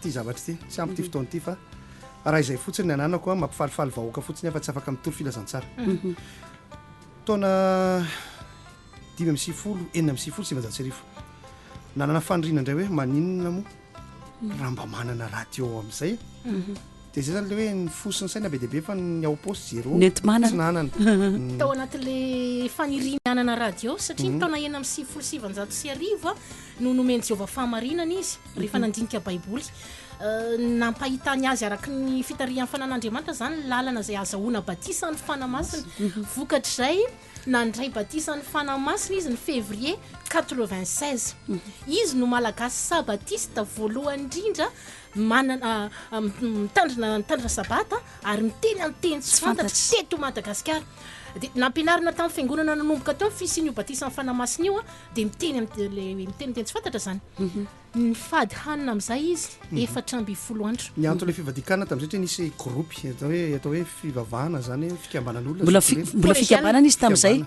ty zavatra ty tsy ampy ty fotoana ty fa raha izay fotsiny ny ananako a mampifalifaly vahoaka fotsiny afa tsy afaka mitoro filazantsara taona 5 nanana fanirina indray hoe maninona moa raha mba manana radio amin'izay dia zay zany le hoe ny fosiny saina be deaibe fa ny ao posy zéro tsy nanana tao anatin'le fanirianana radio satria ny taona 1997 no nomeny Jehovah fahamarinana izy rehefa nandinika baiboly nampahitany azy araky ny fitarihan'ny fanan'Andriamanitra zany lalana zay azahoana batisan'ny fanamasina vokatr'izay nandray batisan'ny fanamasina izy ny février 96 izy no malagasy sabatista voalohany indrindra manana mitandrina sabata ary miteny anteny tsy fantatra teto Madagasikara dia nampianarina tamin'ny fiangonana nanomboka teo fisian'io batisan'ny fanamasina io dia miteny tsy fantatra zany ny fady hanina amin'izay izy 4 andro ny antony fivadikana tamin'izay nisy groupy atao hoe fivavahana zany fikambanan'olona mbola fikambanana izy tamin'izay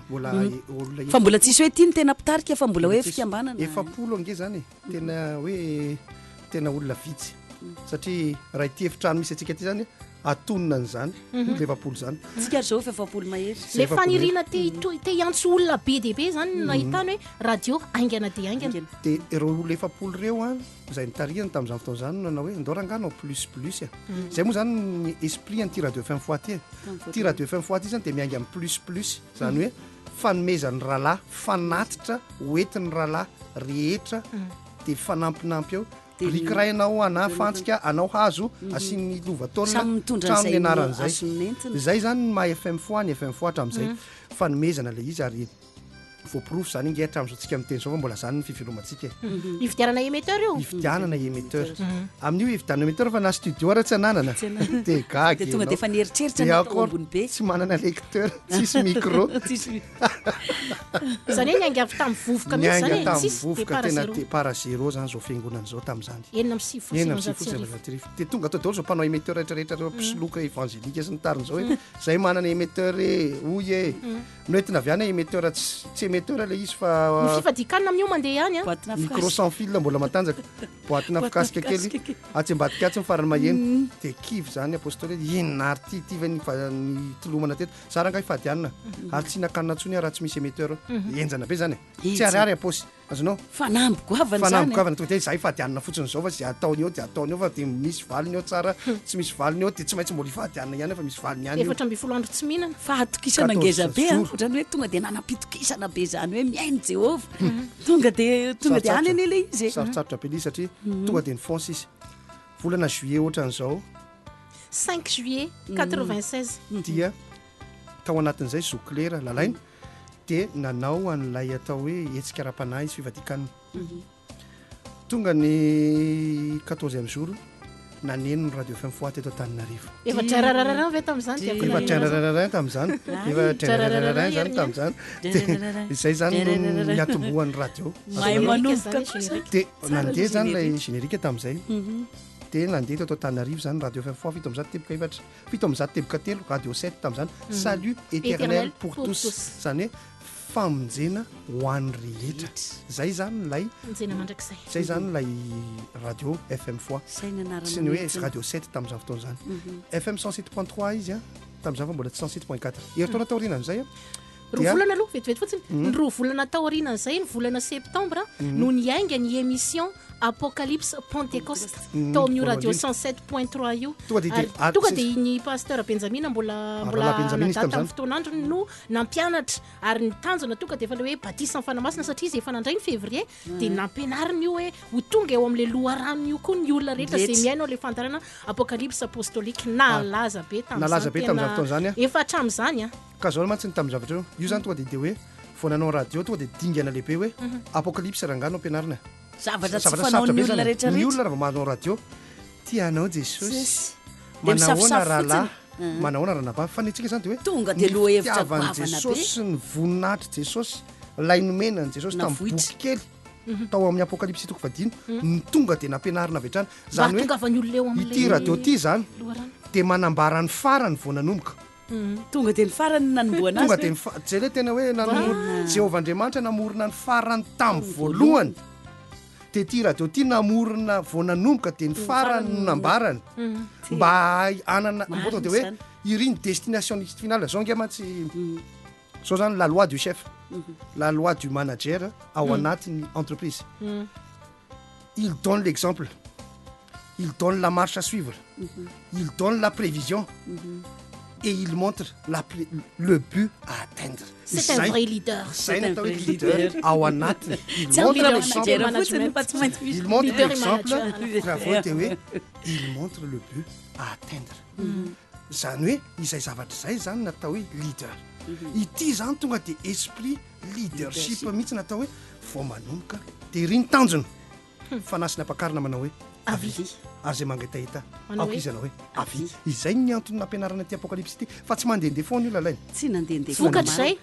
fa mbola tsisy hoe tia ny tena pitarika fa mbola hoe fikambanana 4 ange zany tena hoe tena olona vitsy satria raha ity efitrano misy atsika ty zany atonina n'izany le 7 zany tsika zao 7 mahery le fanirina te hiantso olona be deaibe zany nahitany hoe radio aingana dia aingana dia ireo olona 7 reo a izay nitarihana tamin'izany fotoana zany nanao hoe andao rangano plus zay moa zany ny esprit an'ity radio FM Foaty ty radio FM Foaty zany dia miainga amin'ny plus zany hoe fanomezan'ny rahalahy fanatitra hoentin'ny rahalahy rehetra dia fanampinampy eo rikirainao ana fantsika anao hazo asiany lovatolona trano nianaran'izay zay zany maha FM Foany FM Foatra amin'izay fanomezana le izy ary voaporofo zany inge hatramin'izao tsika miteny zao fa mbola zany ny fivelomantsika ifidianana émetteur io ifidianana émetteur amin'io ifidianana émetteur fa na studio ara tsy ananana dia gagy tonga dia efa nieritreritra ambony be tsy manana lecteur tsisy micro zany hoe nianga avy tamin'ny vovoka mihitsy zany tamin'ny vovoka tena para zéro zany zao fiangonana zao tamin'izany 9 dia tonga atao daholo zao mpanao émetteur rehetrarehetra reo mpisoloka évangélika sy ny tariny zao hoe zay manana émetteur oy e noentina avy any émetteur tsy émetteur le izy fa fifadikanina amin'io mandeha ihany micro sans fil mbola matanjaka boatina fikasika kely atsy ambadikatsy mifarany maheno dia kivy zany apôstôly inona ary ty ny tolomana teto za ranga ifadianina ary tsy nakanina ntsony raha tsy misy émetteur enjana be zany tsy ariary apôsy azonao fanambogoavana tonga dia za ifadianina fotsiny zao fa zay ataony eo dia ataony eo fa dia misy valiny eo tsara tsy misy valiny eo dia tsy maintsy mbola ifadianina ihany fa misy valiny ihany 4 andro tsy mihinana fa atokisana ngeza be ohatrany hoe tonga dia nanapitokisana be zany hoe miaino Jehova tonga dia any an'ele izy sarotsarotra be izy satria tonga dia nifonsa izy volana juillet ohatran'izao 5 juillet 96 dia tao anatin'izay zoklera lalainy dia nanao an'ilay atao hoe hetsika ara-panahy izy fivadikanina tonga ny 14e jour naneno ny radio FM Foaty eto Antananarivo efa trarararara ve tamin'izany efa trarararara tamin'izany efa trarararara zany tamin'izany izay zany no niatombohan'ny radio mahay manomboka dia nandeha zany lay générique tamin'izay dia nandeha teto Antananarivo zany radio FM Foaty 7 teboka 3 radio 7 tamin'izany salut éternel pour tous zany hoe famonjena ho an'ny rehetra zay zany lay zay zany lay radio FM Foa sy ny hoe radio 7 tamin'izany fotoana zany FM 107.3 izy a tamin'izany fa mbola 107.4 heritaona taorianan'izay roa volana aloha vetivety fotsiny ny roa volana taorianan'izay ny volana septembre no niainga ny émission Apocalypse Pentecoste tao amin'io radio 107.3 io tonga dia ny pasteur Benjamina mbola nadata tamin'ny fotoanandro no nampianatra ary nitanjona tonga dia efa le hoe batisan'ny fanamasina satria izy efa nandray ny février dia nampianariny io hoe ho tonga eo amin'le loharano io koa ny olona rehetra zay miaino le fantarana Apocalypse apostolique nalaza be tamin'izany fotoana zany efa hatramin'izany ka zao mantsy ny tamin'ny zavatra io zany tonga dia hoe vao nanao radio tonga dia dingana lehibe hoe apocalypse rangano ampianarina zavatra tsy fanaon'ny olona rehetra ny olona raha vao manao radio tianao Jesosy manahoana rahalahy manahoana ranabavy fa nitsika zany dia hoe tonga dia loha hevitra tiavan'i Jesosy sy ny voninahitry Jesosy lainomenany Jesosy tamin'ny boky kely tao amin'ny apocalypse itoko vadino ny tonga dia nampianarina avy hatrany zany hoe ity radio ity zany dia manambara ny farany vao nanomboka tonga dia ny farany nanomboana azy tonga dia zay le tena hoe Jehovah Andriamanitra namorona ny farany tamin'ny voalohany de ty radio ty namorona vao nanomboka de ny farany nambarany mba anana mbota de hoe iriny destination finale zao ngamatsy zao zany la loi du chef la loi du manager ao anatiny entreprise il donne l'exemple il donne la marche à suivre il donne la prévision et il montre le but à atteindre. C'est un vrai leader. C'est un vrai leader ao anatiny. Il montre l'exemple. Il montre l'exemple. Il montre le but à atteindre. Zany hoe izay zavatra zay zany natao hoe leader. Ity zany tonga de esprit leadership mihitsy natao hoe vao manomboka de riny tanjona fanasina ampakarina manao hoe avi azy mangatahita aoko izy anao hoe avi izay ny antony nampianarana ty apocalypse ity fa tsy mandehandeha foana io lalàny tsy nandehandeha vokatra zay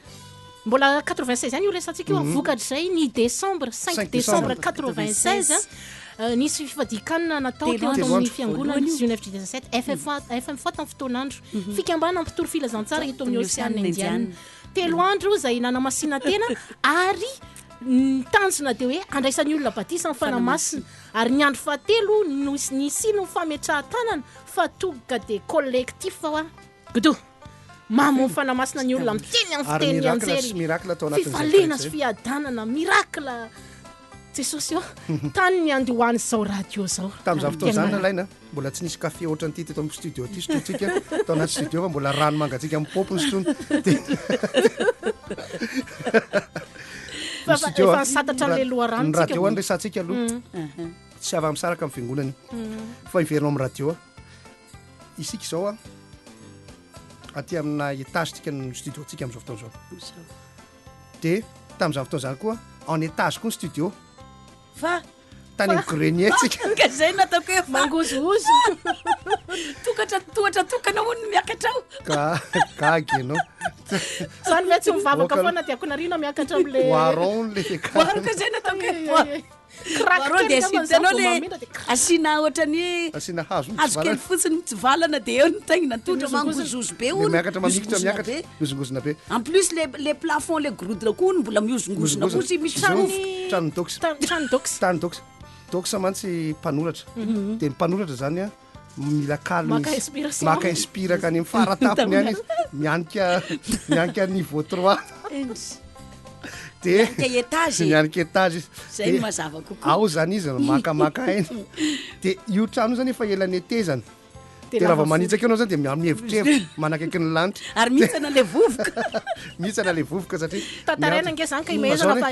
mbola 96 any io resantsika io vokatra zay ny décembre 5 décembre 96 nisy fifadikanina natao teo amin'ny fiangonana 1917 FM fa tamin'ny fotoanandro fikambana ampitoro filazantsara eto amin'ny Océan Indien telo andro zay nanamasina tena ary tanjona de hoe andraisan'ny olona batisa ny fanamasina ary ny andro fahatelo nisy no fametrahan-tanana fa tonga de collectif fa godo mamon fanamasina ny olona miteny amin'ny fiteny anjery fifalena sy fiadanana miracle Jesosy tany ny andohany zao radio zao tamin'izao fotoana zany nalaina mbola tsy nisy café ohatran'ity teto amin'ny studio ty sotrotsika tao anaty studio fa mbola rano mangatsika amin'ny popony sotrony efa nisatatra an'le loharano ny radio any resantsika aloha tsy avy misaraka amin'ny fiangonana fa iverinao amin'ny radio isika izao aty amina étage-tsika ny studio tsika amin'izao fotoana zao de tamin'izao fotoana zany koa en étage koa ny studio fa tany amin'ny grenier tsika ka zay nataoko hoe mangozozo tohatra tokana hono miakatra ao ka agenao zany hoe tsy mivavaka foana de akonarina miakatra am'le waron le ka zay nataoko hoe de asitanao le asina ohatrany asina hazo kely fotsiny tsy valana de eo ny taigna totra mangozozo be hono miakatra mamikitra miakatra mizongozona be en plus le plafond le grodre koa hono mbola miozongozona koa misy trano dox doxa mantsy mpanoratra de ny mpanoratra zany mila calme maka inspiraka any amin'ny faratapony any mianika niveau 3 de mianika étage zay mazava kokoa ao zany izy makamaka ainy de io trano zany efa elany ete zany de raha vao manitsaka anao zany de mihevitrevitra manakaiky ny lanitra ary mihitsana le vovoka mihitsana le vovoka satria tantarena nge zany ka imezana fa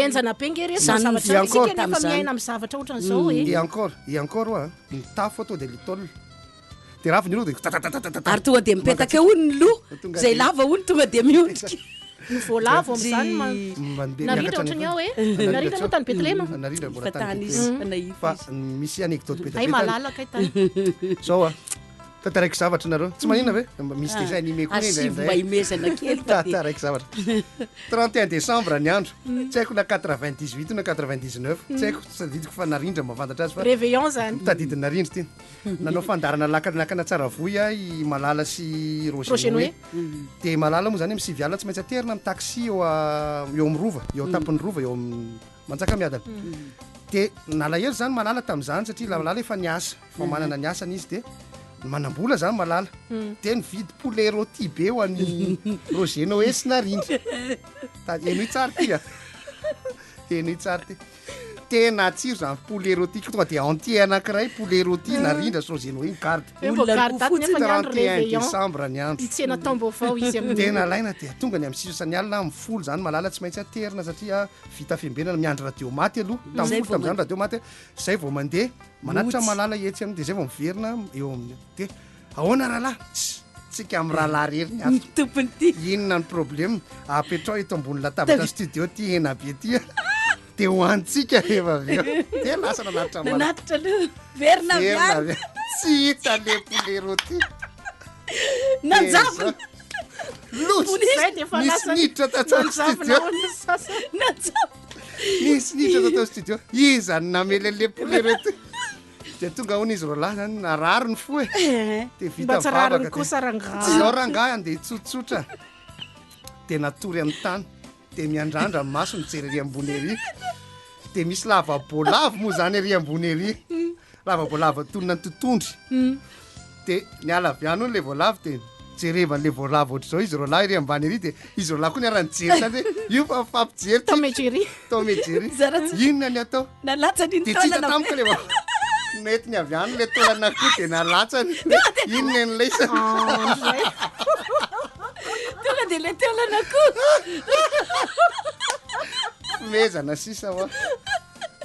enjana be nge re zavatra isika nefa miaina amin'ny zavatra ohatran'izao et encore ny tafo atao de litôle de raha nylo de ary tonga de mipetaka hono ny loha zay lava hono tonga de miondrika ny voalavo am'izany narindra ohatrany ao hoe narindra moa tany Betlema narindra mbola tany izy fa misy anecdote be ay malalaka tany zao tataraiky zavatra nareo tsy manina ve misy dessin animé koa mba imezana kely tataraiky zavatra 31 décembre ny andro tsy haiko na 98 na 99 tsy haiko tadidiko fa narindra mavantatra azy fa réveillon zany tadidiny narindra ty nanao fandarana lakana tsara voy i Malala sy Roger de Malala moa zany amin'ny sivy alina tsy maintsy aterina amin'ny taxi eo amin'ny rova eo tapon'ny rova eo manjaka miadana de nalahelo zany Malala tamin'izany satria Malala efa niasa fa manana ny asany izy de manambola zany Malala de nividy poulet rôti be ho an'ny Roger Noé sy narindra eno tsara ty eno tsara ty tena tsiro zany poulet rôti tonga de entier anankiray poulet rôti narindra sy Roger Noé garde 31 décembre ny andro tsena taom-baovao izy amin'ny tena laina de tonga ny amin'ny sisany alina amin'ny folo zany Malala tsy maintsy aterina satria vita fiambenana miandry radio maty aloha tamin'izany radio maty zay vao mandeha manatitra Malala etsy amin'ny de zay vao miverina eo amin'ny de ahoana rahalahy tsika amin'ny rahalahy rery tompony ty inona ny problème apetrao eto ambony latabatra studio ty ena be ty de hoantsika efa aveo de lasa nanatitra aloha verina viany tsy hita le poulet rôti nanjavona misy niditra tatao studio misy niditra tatao studio izany namelele poulet rôti de tonga hono izy roalahy zany narary ny fo de vita vavaka zao rangahy andeha tsotsotra de natory amin'ny tany de miandrandra ny maso mijery ambony ery dia misy lavabolavo moa zany ery ambony ery lavabolava tonona ny totondry dia niala avy any le voalavo dia jerevan'le voalavo ohatr'izao izy ro lahy ery ambany ery dia izy ro lahy koa niarany jery zany hoe io fa fampijery tomejery tomejery inona ny atao nalatsany dia tsika tamiko le mety ny avy any le tolana koa dia nalatsany inona n'lay tonga dia le tolana koa mezana sisa hoa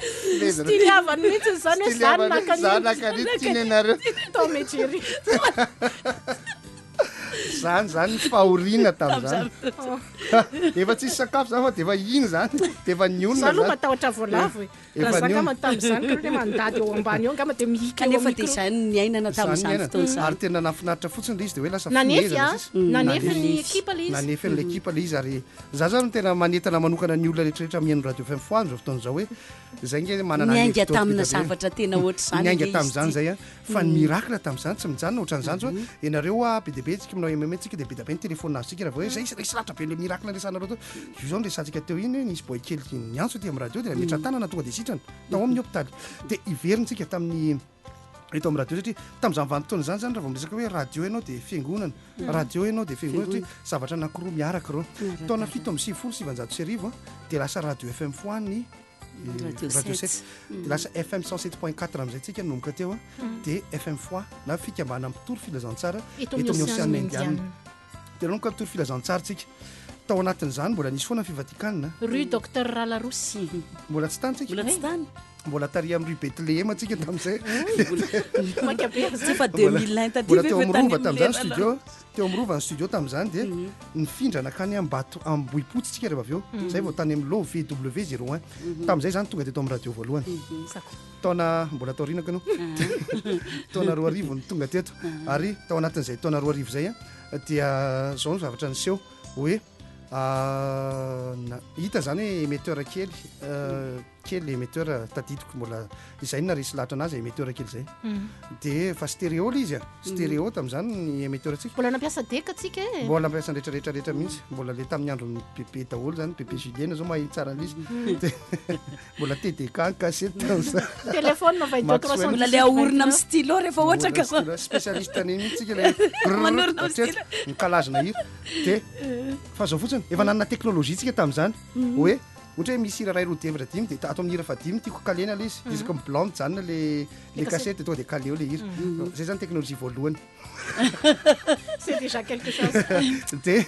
stiliavany mihitsy zany hoe zanakany tiany anareo tomejery zany fahoriana tam'zany efa tsisy sakafo zany fa de efa iny zany de efa ny olona aloha matahotra voalavo raha zakama tam'zany ka le mandady eo ambany eo angama de mihika kanefa de zany ny ainana tam'izany fotoana ary tena nafinaritra fotsiny le izy de hoe lasa nanefy ny ekipa le izy nanefy l'ekipa le izy ary za zany tena manetana manokana ny olona rehetrarehetra mihaino radio FM foany zao fotoana zao hoe zay nge manana niainga tamina zavatra tena ohatr' zany niainga tam'izany zay a fa ny miracle tam'izany tsy mijanona ohatran'izany zao ianareo a be de be tsika minao MMA tsika de be de be ny téléphone nazy tsika raha vao hoe zay resy latra be le miracle nresanareo to io zao nresantsika teo iny nisy boy kely niantso ty amin'ny radio dia mitra tanana tonga de sitrana tao amin'ny hôpitaly dia iverintsika tamin'ny eto amin'ny radio satria tamin'izany vanimpotoana zany zany raha vao miresaka hoe radio ianao dia fiangonana radio ianao dia fiangonana satria zavatra anankiroa miaraka reo taona 7 dia lasa radio FM foany radio 7 dia lasa FM 107.4 amin'izay tsika nomboka teo dia FM foa na fikambana mpitoro filazantsara eto amin'ny océane indiana dia nomboka mpitoro filazantsara tsika tao anatin'izany mbola nisy foana fivatikanina rue docteur Ralaroussi mbola tsy tany tsika mbola tari amin'ny rue Bethléem atsika tamin'izay fa 2001 mbola teo am'rova tamin'izany studio teo am'rova ny studio tamin'izany dia nifindra nakany am'bato am'boipotsy tsika rehefa avy eo zay vao tany amin'ny lo VW01 tamin'izay zany tonga de tao amin'ny radio voalohany taona mbola tao rinako anao taona 2000 ny tonga teto ary tao anatin'izay taona 2000 zay a dia zao ny zavatra niseho hoe hita zany hoe émetteur kely émetteur tadidiko mbola izay na resy lahatra anazy émetteur kely zay dia fa stéréo le izy stéréo tamin'izany ny émetteur tsika mbola nampiasa deka tsika mbola nampiasa rehetrarehetra mihitsy mbola le tamin'ny andron'ny bebe daholo zany bebe Julienne zao mahay tsara an'izy mbola TDK ny kasety tamin'izany téléphone mbola le aorina amin'ny stylo rehefa ohatra ka spécialiste any mihitsy tsika le mikalazona hira dia fa zao fotsiny efa nanana teknôlôjia tsika tamin'izany hoe ohatra hoe misy hira ray roa devatra dimy dia ato amin'ny hira fadimy tiako kalena le izy isaka blanc mijanona le kasety tonga dia kaleo le hira zay zany teknôlôjia voalohany c'est déjà quelque chose dia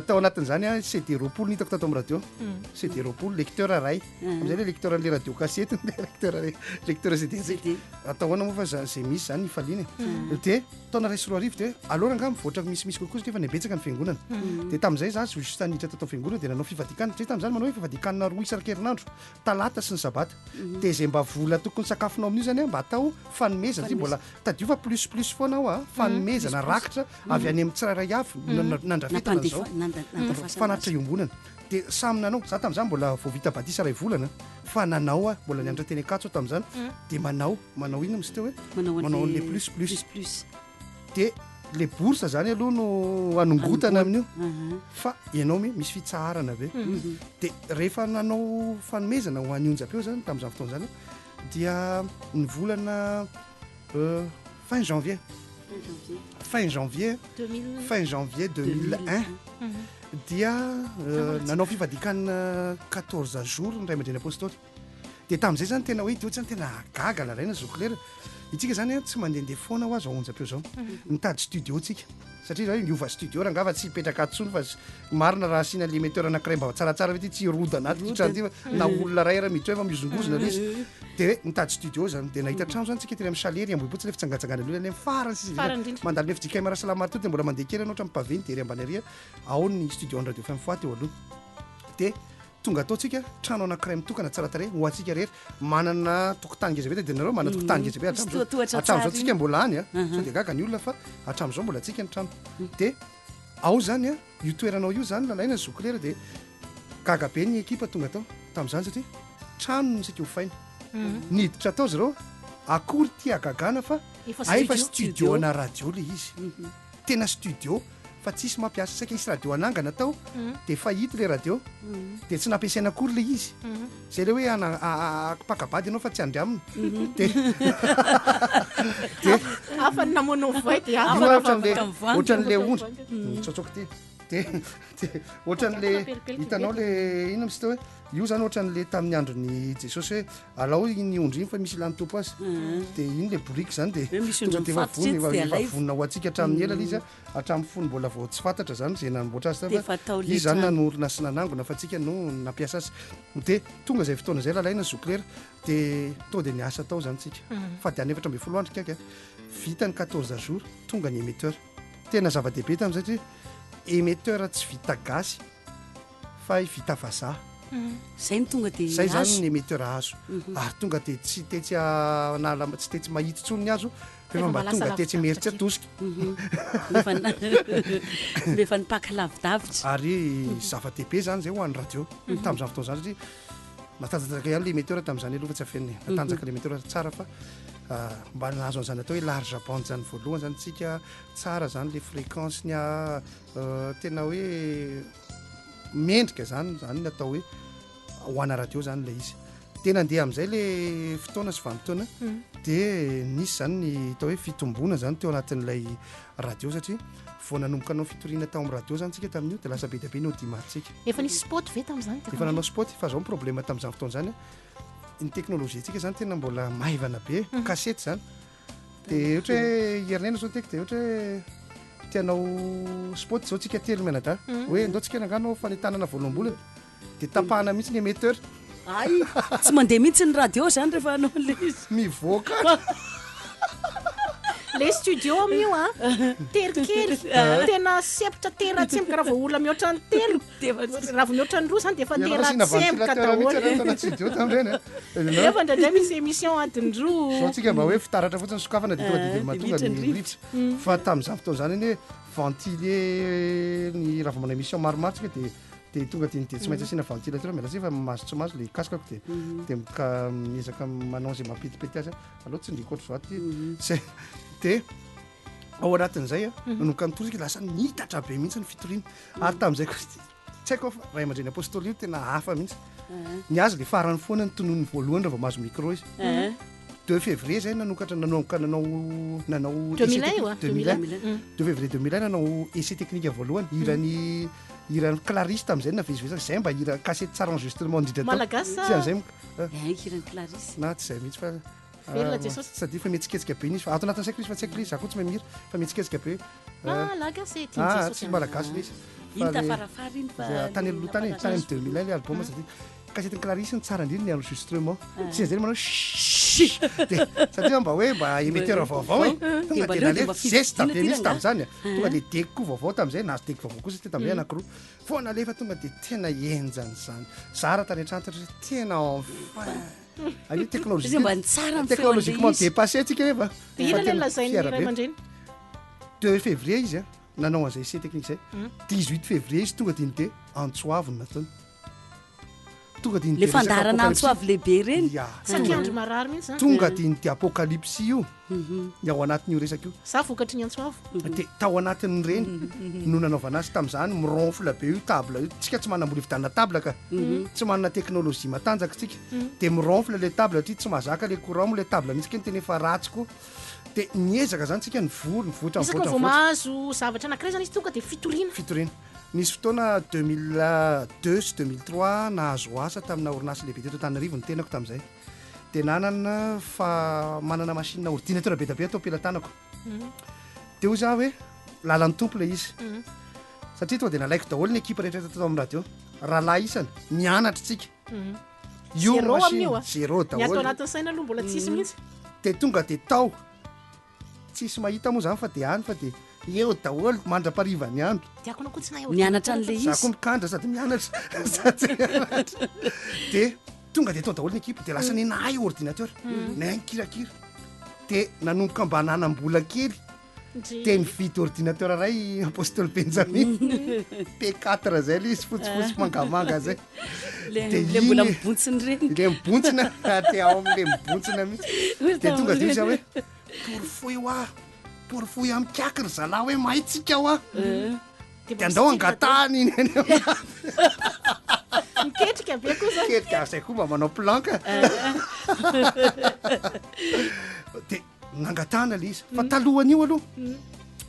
tao anatin'izany a CD roapolo ny hitako tato amin'ny radio CD roapolo lecteur ray am'izay le lecteur an'le radio kasety lecteur CD atao hoana moa fa zay misy zany nifaliana dia taona ray sy roa arivo dia alora nga mivoatra misimisy kokoa satria fa nibetsaka ny fiangonana dia tamin'izay za juste niditra tato fiangonana dia nanao fivadikanana satria tamin'izany manao hoe fivadikanana roa isankerinandro talata sy ny sabata dia zay mba vola tokony sakafonao amin'io zany mba atao fanomezana satria mbola tadio fa plus foana ao a fanomezana rakitra avy any amin'ny tsirairay avy nandrafetana zao fanatitra iombonana dia samy nanao za tamin'izany mbola voavita batisa ray volana fa nanao a mbola nianatra teny akatso tamin'izany dia manao ina misy teo hoe manao an'le plus dia le bourse zany aloha no anongotana amin'io fa ianao misy fitsaharana be dia rehefa nanao fanomezana ho an'ny onjam-peo zany tamin'izany fotoana zany dia ny volana fin janvier 2001 dia nanao fivadikanana 14 jours ny ray aman-dreny apôstôly dia tamin'izay zany tena hoe dio zany tena gaga laraina zokolera itsika zany tsy mandehandeha foana ho azy ao onjam-peo zao mitady studio tsika satria zao miova studio raha ngava tsy hipetraka atsony fa marina raha asiana le émetteur anankiray mba tsaratsara vety tsy roda anaty kitrany na olona ray raha miditra hoe fa mizongozona le izy dia hoe mitady studio zany dia nahita trano zany tsika teny amin'ny salery amboipotsy le fitsangatsangana le amin'ny farany sisy mandalo le fijika mara salamary teo dia mbola mandeha kely anao otra mipaveny dia ry ambany aria ao ny studio ny radio FM foaty eo aloha dia tonga ataotsika trano anankiray mitokana tsara tare ho antsika rehetra manana tokotany ngeza be dia nareo manana tokotany ngeza be hatramin'izao tsika mbola any sao dia gaga ny olona fa hatramin'izao mbola tsika ny trano dia ao zany a io toeranao io zany lalaina zokolera dia gaga be ny ekipa tonga atao tamin'izany satria trano ny sika hofaina niditra atao zareo akory ty agagana fa aefa studio ana radio le izy tena studio fa tsisy mampiasa saika isy radio anangana atao dia fahity le radio dia tsy nampiasaina akory le izy zay le hoe pakabady ianao fa tsy andry aminy dia afany namonao vai dia ohatran'le ondry tsotsoko ty dia ohatran'le hitanao le ino misy teo hoe io zany ohatran'le tamin'ny androny jesosy hoe alao iny ondry iny fa misy ilany tompo azy dia iny le borika zany dia tonga efa vonina ho antsika hatramin'ny ela izy hatramin'ny fony mbola vao tsy fantatra zany zay nanomboatra azy izy zany nanorona sy nanangona fa tsika no nampiasa azy dia tonga zay fotoana zay lalaina zoklera dia to dia niasa tao zany tsika fa dia any 14 andro kaiky vitany 14 jours tonga ny émetteur tena zava-dehibe tamin'izay satria émetteur tsy vita gasy fa vita vazaha zay ny tonga dia zay zany ny émetteur azo ary tonga dia tsy tetsy tsy tetsy mahity tsony ny azo fa mba tonga tetsy meritsy atosika rehefa nipaky lavidavitra ary zava-dehibe zany zay ho an'ny radio tamin'izany fotoana zany satria natanjaka ihany le émetteur tamin'izany aloha fa tsy afeniny natanjaka le émetteur tsara fa mba nahazo an'izany atao hoe large bande zany voalohany zany tsika tsara zany le fréquence ny tena hoe mendrika zany natao hoe ho ana radio zany le izy dia nandeha amin'izay le fotoana sy vanim-potoana dia nisy zany ny atao hoe fitombona zany teo anatin'ilay radio satria vao nanomboka anao fitoriana tao amin'ny radio zany tsika tamin'io dia lasa be dia be ny audimatsika efa nisy spot ve tamin'izany efa nanao spot fa zao ny problème tamin'izany fotoana zany ny teknôlôjia tsika zany tena mbola maivana be kasety zany dia ohatra hoe herinena zao teky dia ohatra hoe tianao spot zao tsika telo menada hoe ndao tsika nanganao fanetanana voaloham-bolana dia tapahana mihitsy ny émetteur ay tsy mandeha mihitsy ny radio zany rehefa anao le izy mivoaka le studio amin'io terikely tena sepitra tera-tsemboka raha vao olona mihoatra ny telo raha vao mihoatra ny roa zany dia efa tera-tsemboka daholo efa ndraindray misy émission adiny roa zao tsika mba hoe fitaratra fotsiny sokafana dia tonga dia mahatonga ny rivotra fa tamin'izany fotoana zany iny hoe ventile ny raha vao manao émission maromaro tsika dia tonga dia tsy maintsy asiana ventilateur miala fa mazo tsy mazo le kasikako dia miezaka manao zay mampetipety azy aloha tsy ndrika oatra zao dia ao anatin'izay nanomboka nitorika lasa nitatra be mihitsy ny fitoriana ary tamin'izay tsy haiko fa ray aman-dreny apôstôly io tena hafa mihitsy ny azy le farany foana ny tonoany voalohany raha vao mahazo micro izy 2 février zay nanokatra nanao 2001 2001 nanao essai technique voalohany irany Clarisse tamin'izay navezivezaka zay mba hira kasety tsara enregistrement indrindra malagasy tsy an'izay hirany Clarisse na tsy zay mihitsy fa velona jesosy sady fa mihetsiketsika be izy fa ato anatin'ny saiko izy fa tsy haiko le izy ako tsy mahay mihira fa mihetsiketsika be lagasety tsy malagasy le izy iny tafarafara iny fa tany aloha tany amin'ny 2001 le album sady kasetiny Clarisse ny tsara indrindra ny enregistrement tsy zay manao dia satria mba hoe mba émetteur vaovao tonga dia nale zesta be mihitsy tamin'izany tonga dia deko koa vaovao tamin'izay nazo deko vaovao kosa tamin'izay anankiroa fo nalefa tonga dia tena enjany zany zara tany an-trantatra tena enfin io technologiquement dépassé tsika nefa dia ina le lazainy ray aman-dreny 2 février izy nanao an'izay essai technique zay 18 février izy tonga dia nide antsoaviny nataony le fandarana antsoavy lehibe reny satria andro marary mihitsy tonga dia nide apocalypse io ny ao anatin'io resaka io za vokatry ny antsoavo dia tao anatin'ny reny no nanaovana azy tamin'izany mironfle be io table io tsika tsy manambola vitanina table ka tsy manana teknôlôjia matanjaka tsika dia mironfle le table ty tsy mahazaka le courant mo le table mihitsy keny tena efa ratsy koa dia niezaka zany tsika nivoatra isaka vao mahazo zavatra anankiray zany izy tonga dia fitoriana nisy fotoana 2002 sy 2003 nahazo asa tamina orinasa lehibe teto Tananarivo ny tenako tamin'izay dia nanana fa manana machine ordinateur be da be atao ampelantanako dia ho za hoe lalan'ny tompo le izy satria tonga dia nalaiko daholo ny ekipa rehetra tao amin'ny radio raha lahy isany mianatra tsika io machine zéro daholo atao anatin'ny saina aloha mbola tsisy mihitsy dia tonga dia tao tsisy mahita moa zany fa dia any fa dia eo daholo mandra-pariva ny andro diako anao koa tsy nahay mianatra an'le izy za koa mikandra sady mianatra dia tonga dia tao daholo ny ekipa dia lasa nenahay ordinateur nay kirakira dia nanomboka mba nanam-bola kely dia nividy ordinateur ray apôstôly Benjamin P4 zay le izy fotsifotsy mangamanga zay le mbola mibontsiny reny le mibontsina dia ao amin'le mibontsina mihitsy dia tonga dia izy hoe porfoy amin'y kakry zalahy hoe mahitsika ho de andao angatany iny miketrika be koa ketrika zay koa mba manao planka de nangatana le izy fa talohan'io aloha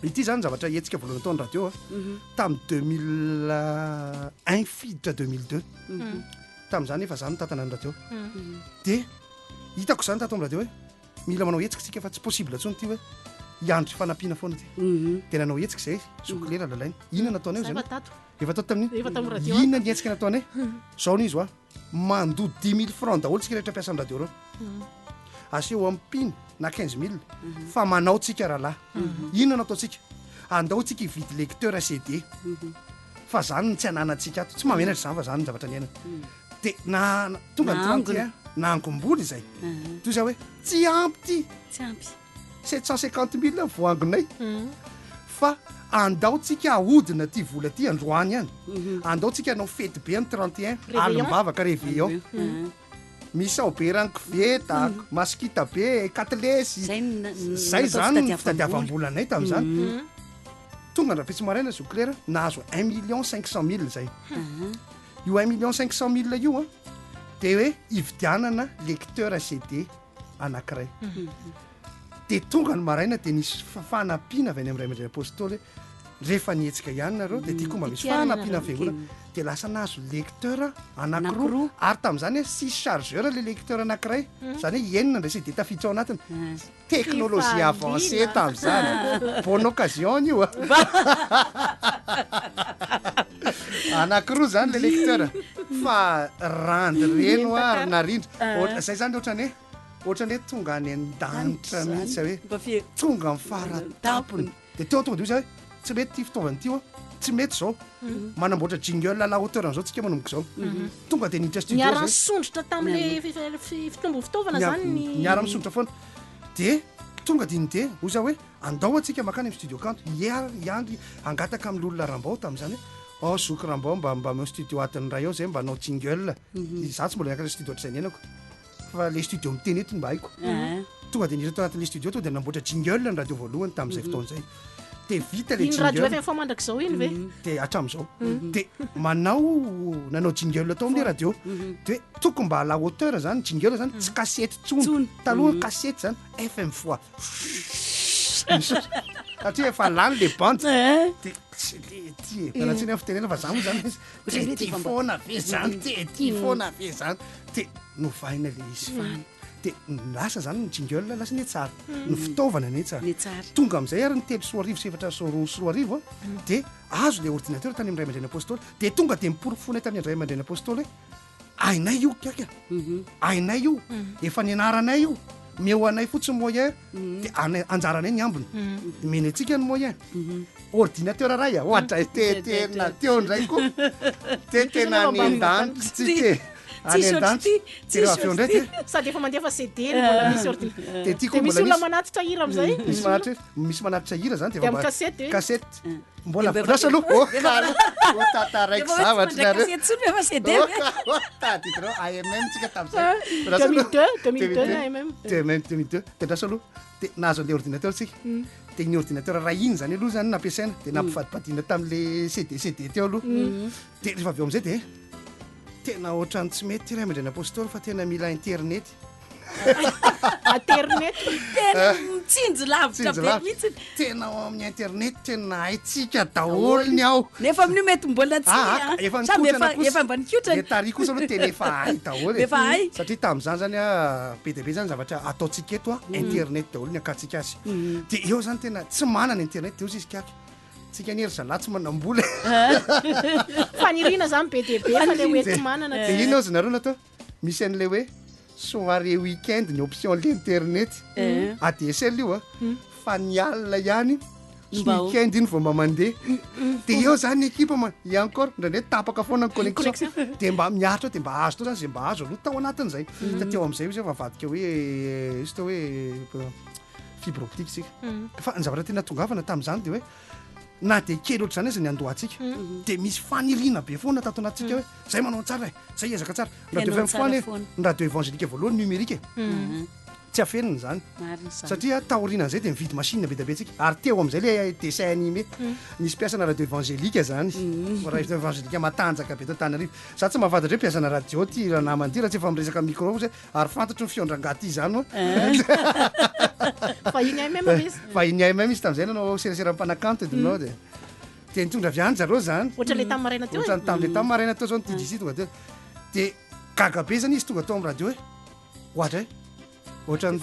ity zany zavatra etsika voalohany taony radio tamin'ny 2001 fiditra 2002 tamin'izany efa zany tatana ny radio de hitako zany tato amin'ny radio hoe mila manao etsika tsika fa tsy possible ntsony ty hoe iandry fanampiana foana ty de nanao etsika zay zokolera lalainy inona nataony eo zany efa tao tamin'iny inona ny etsika nataony zao n'izy oa mandoa 10 000 francs daholo tsika rehetra piasan'ny radio reo aseo ampiny na 15 000 fa manao tsika rahalahy inona nataotsika andao tsika hividy lecteur CD fa zany ny tsy ananantsika ato tsy mamenatra zany fa zany ny zavatra ny ainana de tonga ny nangom-boly zay toy zay hoe tsy ampy ty 750 000 voangonay fa andao tsika ahodina ty vola ty androany any andao tsika anao fety be amin'ny 31 alim-bavaka réveillon misy ao be rankoveta maskita be katlesy zay zany ny fitadiavam-bolanay tamin'izany tonga ndrafetsy maraina zokolera nahazo 1 500 000 zay io 1 500 000 io de hoe hividianana lecteur CD anankiray de tonga ny maraina de nisy fanampiana avy any amin'ny ray aman-dreny apôstôly rehefa nietsika ihany nareo de ty koa mba misy fanampiana fiangonana de lasa nahazo lecteur anankiroa ary tamin'izany hoe 6 chargeur le lecteur anankiray zany hoe enina ndray CD tafiditra ao anatiny teknôlôzia avancé tamin'izany bonne occasion io anankiroa zany le lecteur fa randy reno ary narindra zay zany ohatrany hoe tonga any an-danitra mihitsy hoe tonga mifaratapony de teo tonga de izy hoe tsy mety ty fitaovany ty tsy mety zao manamboatra jingle la hauteur an'izao tsika manomboka zao tonga de niditra studio niara-misondrotra tamin'le fitombo fitaovana zany niara-misondrotra foana de tonga diny de ozy hoe andao atsika makany amin'ny studio kanto iandry angataka amin'olona rambao tamin'izany hoe zoky rambao mba meo studio atin'ny ray ao zay mba anao jingle za tsy mbola miakatra studio ohatr'izay nienako fa le studio miteny etiny mba haiko tonga de niditra tao anatin'le studio to de namboatra jingle ny radio voalohany tamin'izay fotoan'izay de vita le radio fa mandrak'izao iny ve de hatramin'izao de nanao jingle tao amin'le radio de tokony mba la hauteur zany jingle zany tsy kasety tsony taloha kasety zany FM fois satria efa lany le bande de tsy le ty fanatsiny fitenena fa zany zany ty fona ve zany ty fona ve zany de novaina le izy de lasa zany ny jingle lasa ny tsara ny fitaovana ny tsara tonga am'izay ary ny telo soa arivo sefatra soa arivo de azo le ordinateur tany amin'ny ray aman-dreny apôstôly de tonga de miporofona tamin'ny ray aman-dreny apôstôly hoe ainay io kaka ainay io efa nianaranay io meo anay fotsiny moyen de anjaranay ny ambony meny atsika ny moyen ordinateur ray ohatra tetena teo ndray koa tetena ny an-danitra tsika sady efa mandefa CD misy ordinateur de misy olona manatitra hira am'izay misy manatitra hira zany de kasety kasety mbola lasa aloha tataraiky zavatra nareo AMM tsika tamin'izay 2002 de lasa aloha de nahazo le ordinateur tsika de ny ordinateur ray iny zany aloha zany nampiasaina de nampifadibadina tamin'le CD teo aloha de rehefa avy eo am'izay de tena ohatrany tsy mety ty ray aman-dreny apôstôly fa tena mila internet mitsinjo lavitra be mihitsy tena ao amin'ny internet tena haitsika daholony ao nefa amin'io mety mbola tsefa mba nikotra de tary kosa aloha tena efa hay daholy efa hay satria tamin'izany zany be de be zany zavatra ataotsika eto internet daholo ny akatsika azy de eo zany tena tsy manana internet de ozy izy kaky tsika niery zalahy tsy manambola fanirina zany be de be fa le hoe tsy manana de ino ao zanareo natao misy an'le hoe soirée week-end ny option l'internet ADSL io fa ny alina ihany week-end iny vao mba mandeha de eo zany ekipa i encore ndraindray tapaka foana ny connexion de mba miaritra de mba azo to zany zay mba azo aloha tao anatin'izay satria eo am'izay izy efa vadika hoe izy tao hoe fibre optique sika fa ny zavatra tena tongavana tamin'izany de hoe na de kely oatra zany azy ny andohantsika de misy fanirina be foana tato anatsika hoe zay manao tsara zay ezaka tsara radio FM foana ny radio évangélique voalohany numérique tsy afenina zany satria taorinan'zay de mividy machine be dabe tsika ary teo am'izay le dessin animé nisy mpiasana radio évangélika zany radio évangélika matanjaka be Tananarivo za tsy mahafantatra hoe mpiasana radio ty namany ty raha tsy efa miresaka micro zay ary fantatro ny fiondrangaty zany fa iny ay même izy tam'izay nanao serasera-mpanakanto dinao de nitondra viany zareo zany ohatrany tamaraina teo ohatrany tam'le tamaraina teo zao ny TDC tonga teo de gaga be zany izy tonga tao am' radio hoe ohatra hoe ohatrany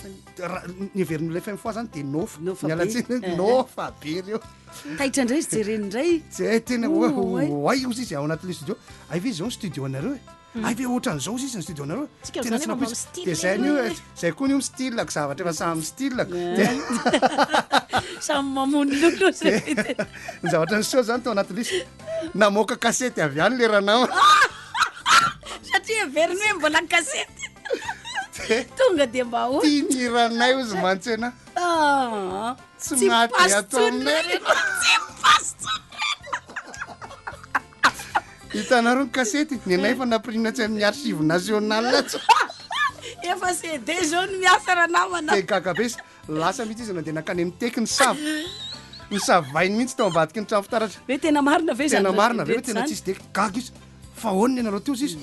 niverin'le FM fois zany de mialatsiny nofa be reo taitra indray izy jerenindray tsy tena oay ozy izy ao anatin'le studio ay ve zao ny studio anareo ay ve ohatran'izao izy izy ny studio anareo tena tsy napoisy de zay nio zay koa nio stylako zavatra efa samy stylako samy mamony lolo ny zavatra ny seo zany tao anatin'le izy namoaka kasety avy any le ranao satria veriny hoe mbola kasety tonga de mba ho tianiranay ozy mantsena tsy maty atao aminay hitanareo ny kasety ny anay fa nampirina tsy amin'ny archive national efa CD zao ny miasa raha namana de gagabe izy lasa mihitsy izy nandeha nakany amin'ny teky ny savainy mihitsy tao ambadiky ny trano fitaratra hoe tena marina ve tena marina ve tena tsisy de gaga izy fa honiny ianareo teo izy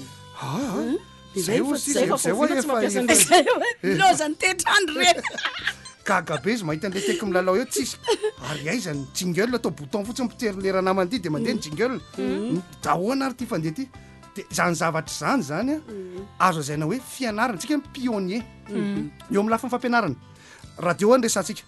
zay lozany tetrandro reny gaga be izy mahita an'le teky milalao eo tsisy ary aiza ny jingle atao bouton fotsiny mpitery le raha namany ty de mandeha ny jingle dahoana ary ty fandeha ty de zany zavatra zany zany a azo azaina hoe fianarana tsika pionnier eo amin'ny lafiny fampianarana radio andresantsika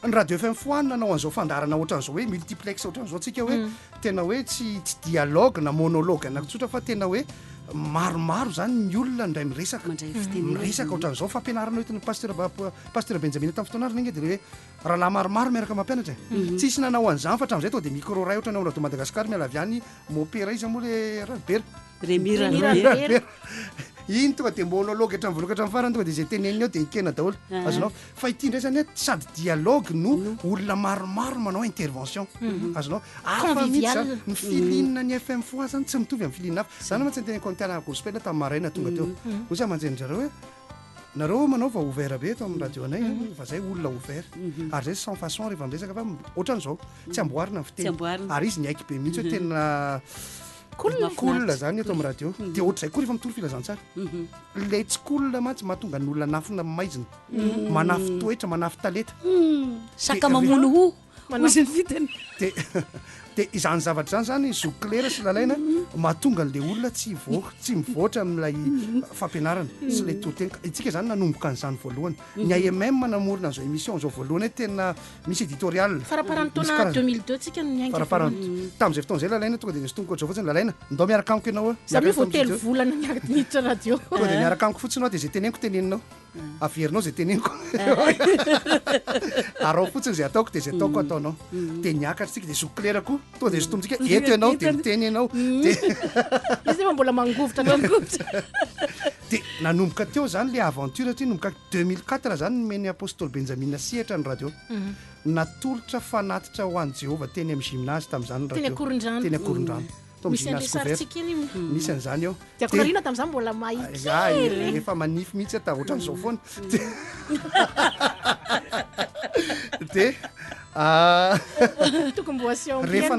ny radio FM foanina nanao an'izao fandarana ohatran'izao hoe multiplex ohatran'izao tsika hoe tena hoe tsy dialogue na monologue anakitsotra fa tena hoe maromaro zany ny olona ndray miresaka ohatran'izao fampianarana oetiny pasteur Benjamin tamin'ny fotoana ary de hoe rahalahy maromaro miaraka mampianatra tsisy nanao an'izany fa hatramin'izay tonga de micro ray ohatran'ny ao radio Madagasikara miala avy any mopera izy moa le rabera iny tonga de monologue hatramin'ny voaloka hatramin'ny farany tonga de zay teneniny ao de ikena daholo azonao fa ity ndray zany sady dialogue no olona maromaro manao intervention azonao afa mihitsy zany ny filinina ny FM fois zany tsy mitovy amin'ny filinina hafa zany mantsy teneniko ny tiana gospel tamin'ny maraina tonga teo ozy amanjenonjareo hoe nareo manao va ouvert be eto amin'ny radio anay fa zay olona ouvert ary zay sans façon rehefa miresaka fa ohatran'izao tsy amboarina ny fiteny ary izy ny aiky be mihitsy hoe tena cool zany eto amin'ny radio de ohatr' zay koa rehefa mitoro filazantsara le tsy cool mantsy mahatonga ny olona nafina maizina manafy toetra manafy taleta saka mamono ho ozy ny fiteny de izany zavatra zany zoklera sy lalaina mahatonga n'le olona tsy mivoatra amin'ilay fampianarana sy le totena itsika zany nanomboka an'izany voalohany ny AMM manamorona an'izao émission zao voalohany hoe tena misy éditorial faraparany taona 2002 tsika faraparany tamin'izay fotoana zay lalaina tonga de nisy tonga ohatr' zao fotsiny lalaina ndao miaraka amiko ianao samy vo telo volana miakiditra radio tonga de miaraka amiko fotsiny ao de zay teneniko teneninao averinao zay teneniko arao fotsiny zay ataoko de zay ataoko ataonao de niakatra tsika de zoklera koa tonga de zotomitsika eto ianao de miteny ianao de izy fa mbola mangovotra de nanomboka teo zany le aventure ty nomboka 2004 zany nomeny apôstôly Benjamin sihatra ny radio natolotra fanatitra ho an'i Jehova teny amin'ny gymnase tamin'izany radio teny akoron-drano misy misy an'izany ao de akorarina tamin'izany mbola mahitsy efa manify mihitsy ata ohatran'izao foana de rehefa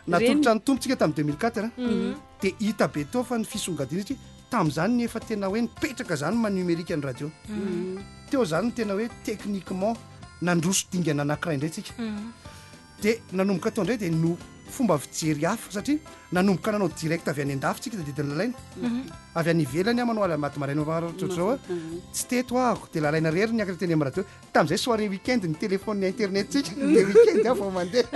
natolotra ny tompotsika tamin'ny 2004 de hita be teo fa ny fisongadina satria tamin'izany ny efa tena hoe nipetraka zany manumerika ny radio teo zany tena hoe techniquement nandroso dingana anankiray indray tsika de nanomboka tao indray de no fomba fijery hafa satria nanomboka nanao direct avy any an-dafy tsika de didiny lalaina avy any ivelany a manao ala maty maraina ohatr'izao tsy teto ahako de lalaina rery niakatra teny amin'ny radio tamin'izay soirée weekend ny téléphone ny internet tsika de weekend aho vao mandeha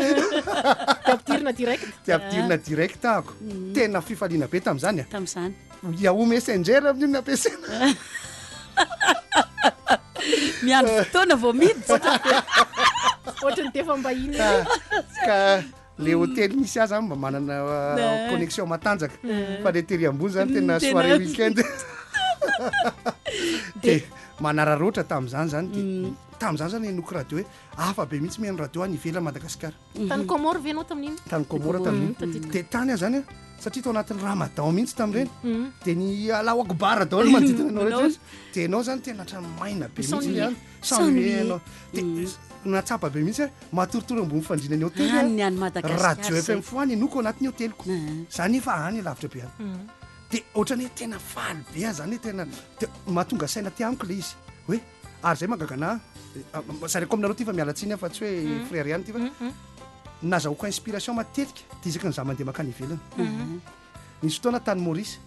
de ampidirina direct ahako tena fifaliana be tamin'izany tamin'izany Yahoo Messenger amin'io ny ampiasaina miandro fotoana vao miditsy ohatrany defa mbahiny ka le hôtely misy azy zany mba manana connexion matanjaka fa le tery ambony zany tena soirée weekend de manararoatra tamin'izany zany de tamin'izany zany enoko radio hoe afa be mihitsy mihaino radio any ivelany Madagasikara tany Comore venao tamin'iny tany Comore tamin'iny de tany azy zany satria tao anatin'ny ramadan mihitsy tamin'ireny dia ny alao akobara daholo manodidina anao rehetra dia ianao zany tena trano maina be mihitsy sanao dia natsapa be mihitsy matoritory ambony fandriana ny hôtely radio FM foany noko anatin'ny hôteliko zany efa any lavitra be any dia ohatrany hoe tena faly be zany hoe tena mahatonga saina ty amiko le izy hoe ary zay magagana sareko aminareo ty fa mialatsiny fa tsy hoe frère ihany ty fa nazahoako inspiration matetika dia isaky ny za mandeha makany ivelany nisy fotoana tany Maurice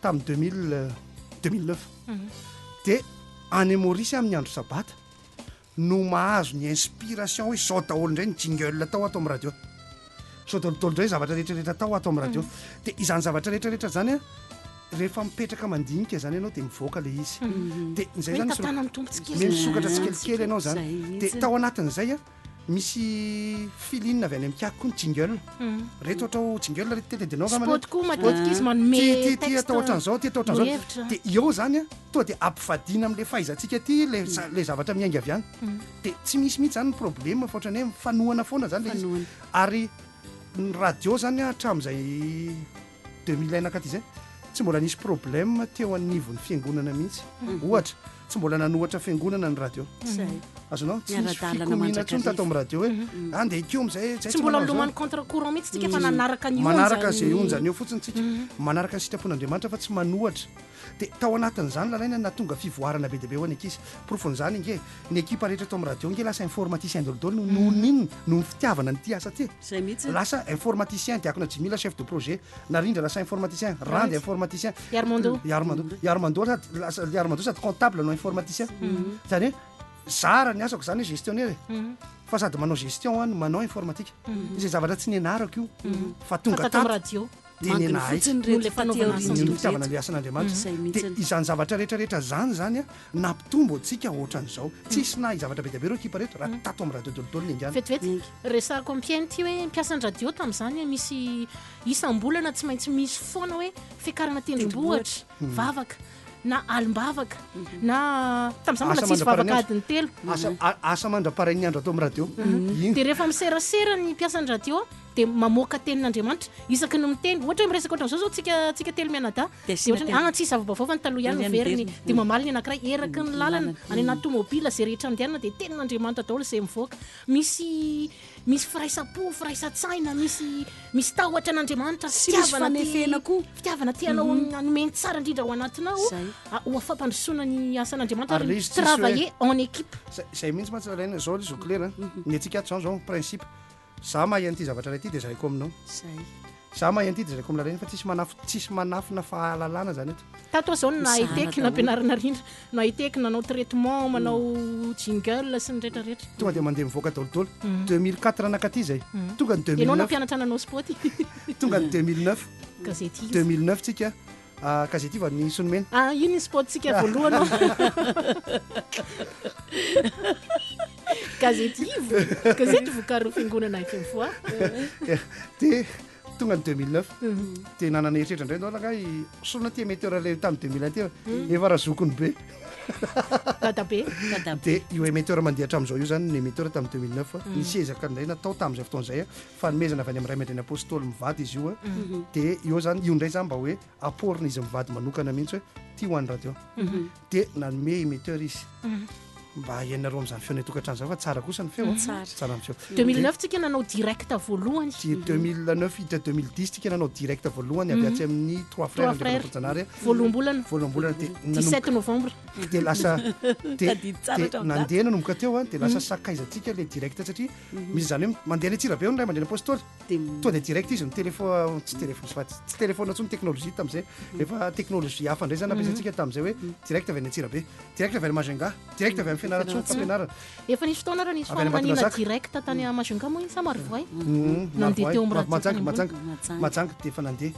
tamin'ny 2009 dia any Maurice amin'ny andro sabata no mahazo ny inspiration hoe zao daholo indray ny jingle atao amin'ny radio zao daholodaholo indray zavatra rehetrarehetra atao ato amin'ny radio dia izany zavatra rehetrarehetra zany a rehefa mipetraka mandinika zany ianao dia mivoaka le izy dia zay zany misokatra tsikelikely ianao zany dia tao anatin'izay a misy filinina avy any amikako koa ny jingle reto ohatra ho jingle reto tetedenao atao ohatran'izao ty atao ohatran'izao dia eo zany a toa dia ampifadiana amin'le fahaizantsika ty le zavatra miainga avy any dia tsy misy mihitsy zany ny problème fa ohatrany hoe mifanohana foana zany le izy ary ny radio zany a hatramin'izay 2000 nakaty zay tsy mbola nisy problème teo anivon'ny fiangonana mihitsy ohatra tsy mbola nanohatra fiangonana ny radio azonao tsy misy fikomina tsony tato amin'ny radio hoe andeha ikeo am'izay tsy mbola lomany contre courant mihitsy tsika fa nanaraka ny manaraka zay onjany eo fotsiny tsika manaraka ny sitrapon'Andriamanitra fa tsy manohatra dia tao anatin'izany lalaina natonga fivoarana be diabe ho any ankizy profon'izany nge ny ekipa rehetra tao amin'ny radio nge lasa informaticien dolodolo noho n'inona noho ny fitiavana ny ty asa ty lasa informaticien diakona Jimila chef de projet narindra lasa informaticien randy informaticien Yarmando sady comptable no informaticien zany hoe zara ny asako zany hoe gestionnaire fa sady manao gestion any manao informatique izay zavatra tsy nianarako io fa tonga radio dia nenahay fitiavana le asan'Andriamanitra dia izany zavatra rehetrarehetra zany a nampitombo antsika ohatran'izao tsisy na zavatra be diabe reo ekipa rehetra raha tato amin'ny radio dolodolo ny angany vetivety resako ampiainy ty hoe mpiasan'ny radio tamin'izany misy isam-bolana tsy maintsy misy foana hoe fiakarana tendrombohatra vavaka na alimbavaka na tamin'izany mbola tsisy vavaka adiny telo asa mandra-parainy andro atao amin'ny radio dia rehefa miserasera ny mpiasan'ny radio dia mamoaka tenin'Andriamanitra isaky ny miteny ohatra hoe miresaka ohatran'izao zao tsika telo mianada dia ohatrany tsisy zava-baovao fa ny taloha ihany noveriny dia mamaly ny anankiray eraky ny lalana any anaty tomobila zay rehetra andehanana dia tenin'Andriamanitra daholo zay mivoaka misy firaisapo firaisatsaina misy tahotra an'Andriamanitra fitiavana tianao nomeny tsara indrindra ao anatinao ho afampandrosoana ny asan'Andriamanitra travailler en équipe zay mihitsy matsy alaina zao izy clair ny antsika ato zao principe za mahay an'ity zavatra ray ty dia zareko aminao za mahay an'ity dia zareko amin'ny lalaina fa tsisy manafina fahalalana zany eto tato zao naiteky nampianarana rindra naiteky nanao traitement manao jingle sy ny rehetrarehetra tonga dia mandeha mivoaka daolodolo 2004 nakaty zay tonga ny 2009 ianao nampianatra nanao sport tonga ny 2009 gazety 2009 tsika gazety va ny sonomena io ny sport tsika voalohany gazety vokary fiangonana FM foa dia tonga ny 2009 dia nanana eritreritra indray ndao solona ty émetteur le tamin'ny 2001 teo efa razokony be dadabe dia io émetteur mandeha hatramin'izao io zany ny émetteur tamin'ny 2009 nisy ezaka indray natao tamin'izay fotoan'izay fanomezana avy any amin'ny ray aman-dreny apôstôly mivady izy io dia io zany io indray zany mba hoe apporina izy mivady manokana mihitsy hoe ty ho an'ny radio dia nanome émetteur izy mba ianareo amin'izany feona tokantrano zao fa tsara kosa ny feo tsara ny feo 2009 tsika nanao direct voalohany 2009 hita 2010 tsika nanao direct voalohany avy atsy amin'ny 3 frères voalombolana dia 17 novembre dia lasa dia nandeha nanomboka teo dia lasa sakaizatsika le direct satria misy zany hoe mandeha le tsirabe ny ray aman-dreny apôstôly to dia direct izy tsy téléphone ntsony teknôlojia tamin'izay efa teknôlojia hafa indray zany ampiasantsika tamin'izay hoe direct avy any atsirabe direct avy any Majunga direct avy any efa nisy fotoana raha nisy famanina direct tany Majunga moa iny sa Marivoa nandeha teo majanga dia efa nandeha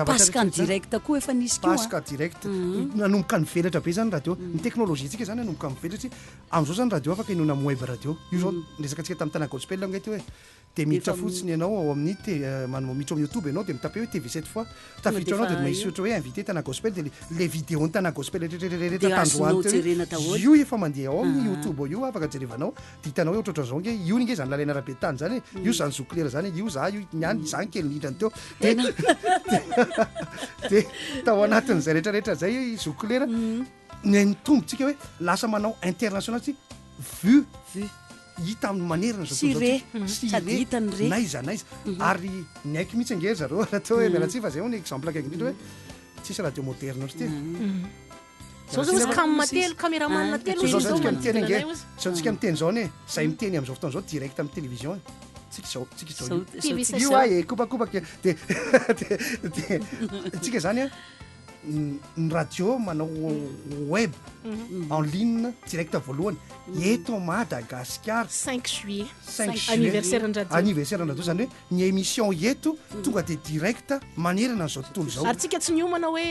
pasque direct koa efa nisy pasque direct nanomboka ny velatra be zany radio ny teknôlojia tsika zany nanomboka ny velatra amin'izao zany radio afaka inona amin'ny web radio io zao resaka tsika tamin'ny tana gospel nge ty hoe de miditra fotsiny ianao ao amin'ny miditra amin'ny youtube ianao de mitape hoe TV7 fois tafiditra anao de misy ohatra hoe invité tana gospel de le vidéo ny tana gospel io efa mandeha ao amin'ny youtube io afaka jerevanao de hitanao hoe ohatratra zao nge io nge zany lalaina rabe tany zany io zany zoklera zany io za io niany zany kely nidrany teo de tao anatin'izay rehetrarehetra zay zoklera ny tombontsika hoe lasa manao international tsy vu hita amin'ny manerana zao naiza ary ny aiky mihitsy ange zareo atao hoe mialatsy fa zay ny exemple akaiky indrindra hoe tsisy radio moderne ozy ty sao tsika miteny zao ny zay miteny am'izao fotoana zao direct amin'ny télévision tsika io a kopakopaka de tsika zany a ny radio manao web en ligne direct voalohany eto Madagascar 5 juillet anniversaire radio zany hoe ny émission eto tonga de direct manerana zao tontolo zao ary tsika tsy niomana hoe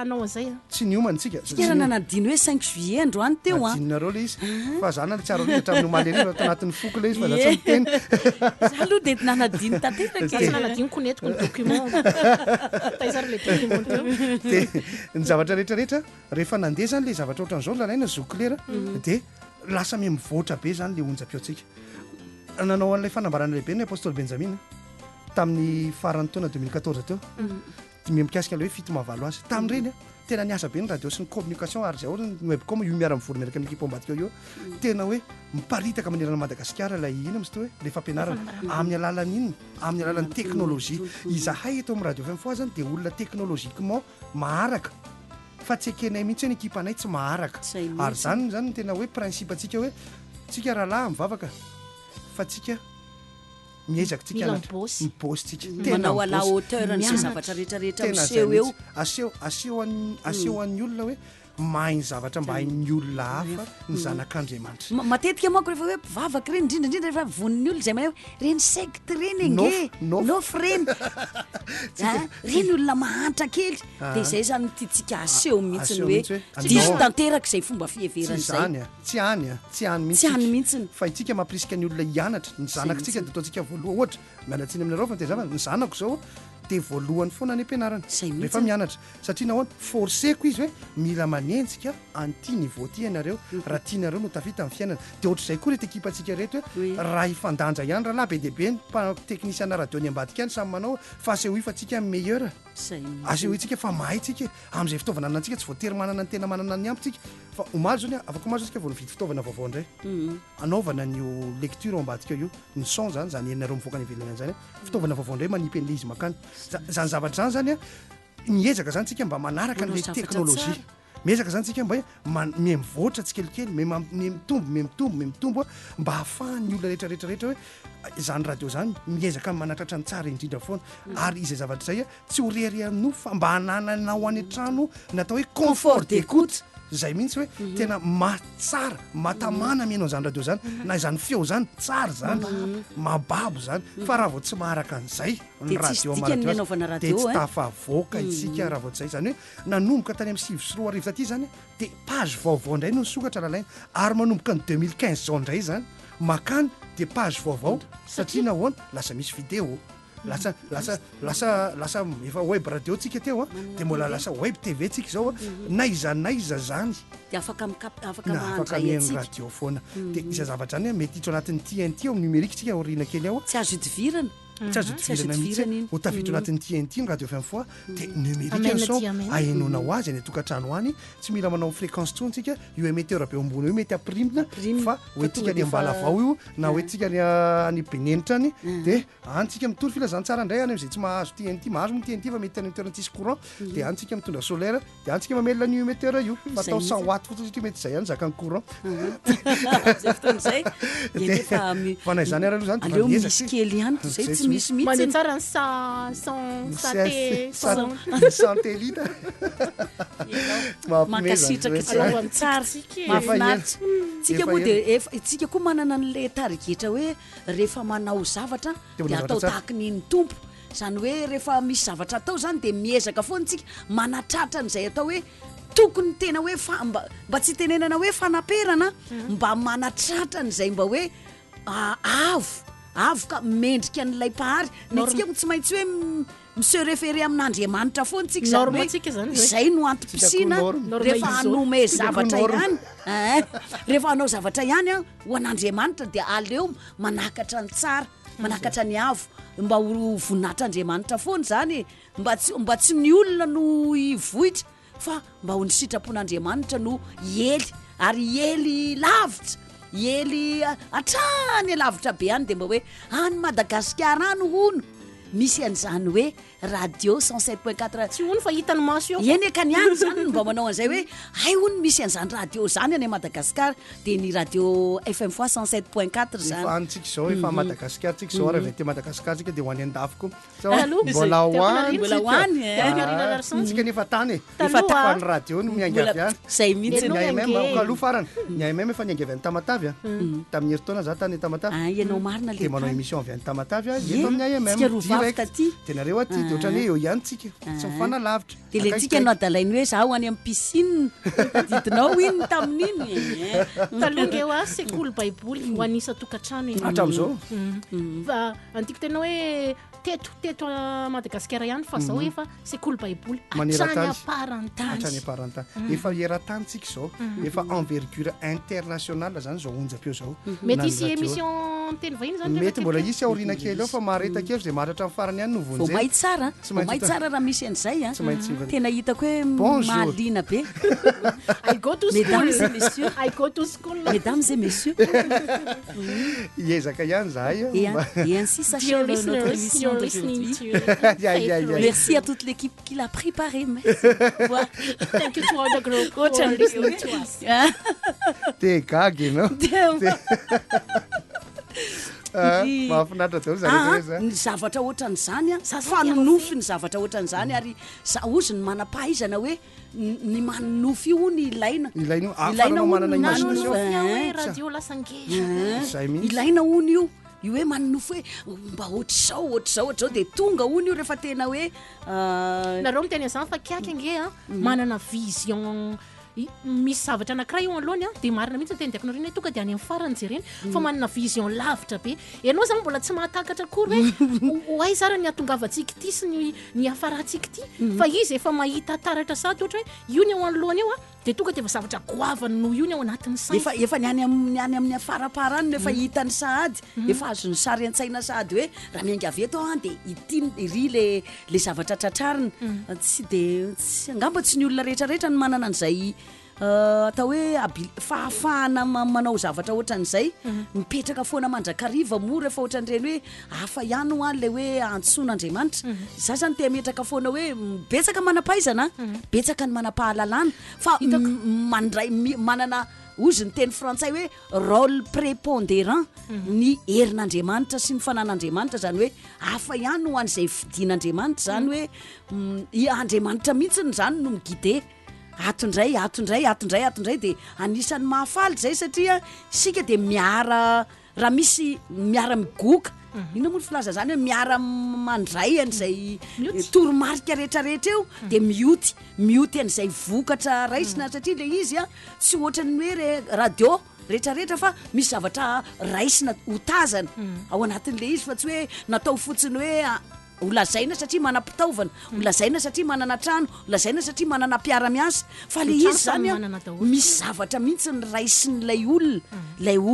anao an'izay tsy niomana tsika kera nanadiny hoe 5 juillet androany teo adinareo le izy fa zany tsara ry hatramin'ny omaly ary tanatin'ny foky le izy fa za tsy miteny aloha de nanadiny tanteraka nanadiny konetiko ny document taizary le document de ny zavatra rehetrarehetra rehefa nandeha zany le zavatra ohatran'izao lalaina zoklera de lasa me mivoatra be zany le onjam-piotsika nanao an'ilay fanambarana lehibe ny apôstôly benjamin tamin'ny farany taona 2014 teo mikasika le hoe fito mahavalo azy tamin'ireny tena niasa be ny radio sy ny communication ary zay ohatra ny webcom io miara mivory miaraka amin'ny ekipo ambadika io tena hoe miparitaka manerana Madagasikara lay ina misy hoe le fampianarana amin'ny alalan'inona amin'ny alalan'ny teknôlôjia izahay eto amin'ny radio FM fois zany de olona teknôlôjikement maharaka fa tsy ekenay mihitsy ny ekipanay tsy maharaka ary zany tena hoe principe atsika hoe tsika rahalahy mivavaka fa tsika miezaka tsika mibosy tsika manao à la hauteur ny zavatra rehetrarehetra miseho eo aseho an'ny olona hoe mahay ny zavatra mba hain'ny olona hafa ny zanak'Andriamanitra matetika manko rehefa hoe mpivavaka reny indrindraindrindra rehefa vonin'ny olona zay manao reny secte reny enge nofo reny reny olona mahantra kely de zay zany tiatsika aseho mihitsiny hoe diso tanteraka zay fomba fieverany zay tsy any mihitsiny fa itsika mampirisika ny olona hianatra ny zanakitsika de ataotsika voaloha ohatra mialatsiny aminareo fa nytezava ny zanako zao de voalohany foana ny ampianarana rehefa mianatra satria nahoana forceko izy hoe mila manenjika an'ty niveau ty ianareo raha tianareo no tafita amin'ny fiainana de ohatr'izay koa rety ekipantsika reto hoe raha ifandanja ihany raha lahy be deabe ny teknisiana radio ny ambadika any samy manao fa aseho ifa tsika meilleur aseho itsika fa mahay tsika am'izay fitaovana nantsika tsy voatery manana ny tena manana ny ampytsika fa omaly zao ny afaka omaly zao tsika voana vidy fitaovana vaovao indray anaovana nyo lecture ambadika io ny son zany zany ianareo mivoaka ny ivelany zany fitaovana vaovao indray manipy an'le izy makany zany zavatra zany zany miezaka zany tsika mba manaraka n'le teknôlôjia miezaka zany tsika mba hoe mivoatra tsikelikely mitombo mba hahafahan'ny olona rehetrarehetrarehetra hoe zany radio zany miezaka manatratra ny tsara indrindra foana ary izay zavatra zay tsy ho reriano fa mba hanananao any an-trano natao hoe confort d'écoute zay mihitsy hoe tena matsara matamana mianao zany radio zany na zany feo zany tsara zany mababo zany fa raha vao tsy maharaka an'izay ny radio de tsy tafavoaka itsika raha vao tsy zay zany hoe nanomboka tany amin'ny 7 taty zany de page vaovao indray no nisokatra lalaina ary manomboka ny 2015 zao indray zany makany de page vaovao satria nahoana lasa misy vidéo lasa efa web radio tsika teo de mbola lasa web tv tsika zao naiza zany de afaka mihaino radio foana de iza zavatra zany mety hitro anatin'ny TNT ao numérique tsika orina kely ao tsy azo idivirana tsy azo idivirana mihitsy ho tafidro anatin'ny TNT ny radio FM fois de numérique so ahenonao azy any tokantrano any tsy mila manao fréquence tsony tsika io émetteur be ambony io mety aprimina fa hoetika ny ambala avao io na hoetika ny benenitra any de antsika mitory filazany tsara indray any am'izay tsy mahazo TNT mahazo ny TNT fa mety émetteur tsisy courant de antsika mitondra solaire de antsika mamelona ny émetteur io fa atao 100 watt fotsiny satria mety zay ihany zakany courant fa nay zany aloha zany aleo misy kely ihany zay tsy misy mihitsy tsara santélite mankasitraka tsara mahafinaritra tsika moa de tsika koa manana n'le tarigetra hoe rehefa manao zavatra de atao tahaka niny tompo zany hoe rehefa misy zavatra atao zany de miezaka foana tsika manatratra n'izay atao hoe tokony tena hoe mba tsy tenenana hoe fanaperana mba manatratra n'izay mba hoe avo avoka mendrika n'ilay pahary netsika tsy maintsy hoe mise référé amin'andriamanitra foana tsika zay no antom-pisina rehefa hanome zavatra ihany rehefa hanao zavatra ihany a ho an'andriamanitra dia aleo manakatra ny tsara manakatra ny avo mba ho voninahitr'andriamanitra foana zany mba tsy ny olona no ivohitra fa mba ho ny sitrapon'andriamanitra no ely ary ely lavitra ely atrany lavitra be any dia mba hoe any Madagasikara any hono misy an'izany hoe radio 107.4 tsy hono fa hitany maso eo eny ka ny any zany mba manao an'izay hoe hay hono misy an'izany radio zany any Madagasikara dia ny radio FM fois 107.4 zany efa antsika zao efa Madagasikara tsika zao raha te Madagasikara tsika dia ho any an-dafiko mbola hoany tsika nefa tany efa ny radio no miangavy any zay mihitsy ny AMM kaloha farany ny AMM efa niangavy any Tamatavy tamin'ny herintaona za tany Tamatavy ianao marina le dia manao émission avy any Tamatavy eto amin'ny AMM dia nareo aty dia ohatrany hoe eo ihany tsika tsy mifanalavitra dia le tsika no adalainy hoe za ho any amin'ny piscine didinao iny tamin'iny talonga eo a sekoly baiboly ho anisa tokantrano hatramin'izao fa antiko tena hoe teto Madagasikara ihany fa zao efa sekoly baiboly hatrany aparantany efa eran-tany tsika zao efa envergure internationale zany zao onjam-peo zao mety isy émission teny vahiny zany mety mbola isy aoriana kely ao fa mareta kely zay maratra amin'ny farany ihany no vonjay vao may tsara raha misy an'izay tena hitako hoe mahaliana be I go to school mesdames et messieurs iezaka ihany zahay et ainsi s'achève notre émission merci à toute l'équipe qui l'a préparé thank you to all the group who are listening to us te gagy no mahafinaritra daholo zareo ny zavatra ohatran'izany a fanonofy ny zavatra ohatran'izany ary ozy ny manam-pahaizana hoe ny manonofy io ny ilaina manana imagination radio lasa ngeza ilaina ony io hoe manonofy hoe mba ohatr'izao dia tonga ony io rehefa tena hoe nareo miteny zany fa kiaky ange a manana vision misy zavatra anankiray eo alohany a dia marina mihitsy teny diako nareny hoe tonga dia any amin'ny farany jereny fa manana vision lavitra be ianao zany mbola tsy mahatakatra akory hoe oay zara ny atongavantsika ity sy ny afarantsika ity fa izy efa mahita taratra sady ohatra hoe io ny ao anoloany eo a dia tonga dia efa zavatra goavany no io ny ao anatin'ny sainy efa ny any amin'ny afaraparany no efa hitany sahady efa azo ny sary an-tsaina sahady hoe raha miangavy eto a dia ry le zavatra tratrariny tsy dia angamba tsy ny olona rehetrarehetra no manana an'izay atao hoe fahafahana manao zavatra ohatran'izay mipetraka foana mandrakariva moa rehefa ohatran'ireny hoe hafa ihany ho any le hoe antsoan'andriamanitra za zany te metraka foana hoe betsaka manam-pahaizana betsaka ny manam-pahalalana fa mandray manana ozy ny teny frantsay hoe rôle prépondérant ny herin'andriamanitra sy ny fanan'andriamanitra zany hoe hafa ihany ho an'izay fidian'andriamanitra zany hoe andriamanitra mihitsiny zany no miguide atondray dia anisan'ny mahafaly zay satria sika dia miara raha misy miara migoka ino moa ny filaza zany hoe miara mandray an'izay toromarika rehetrarehetra eo dia mioty an'izay vokatra raisina satria le izy a tsy ohatrany hoe radio rehetrarehetra fa misy zavatra raisina hotazana ao anatin'le izy fa tsy hoe natao fotsiny hoe olazaina satria manam-pitaovana olazaina satria manana trano olazaina satria manana mpiara-miasa fa le izy zany misy zavatra mihitsy ny raisin'lay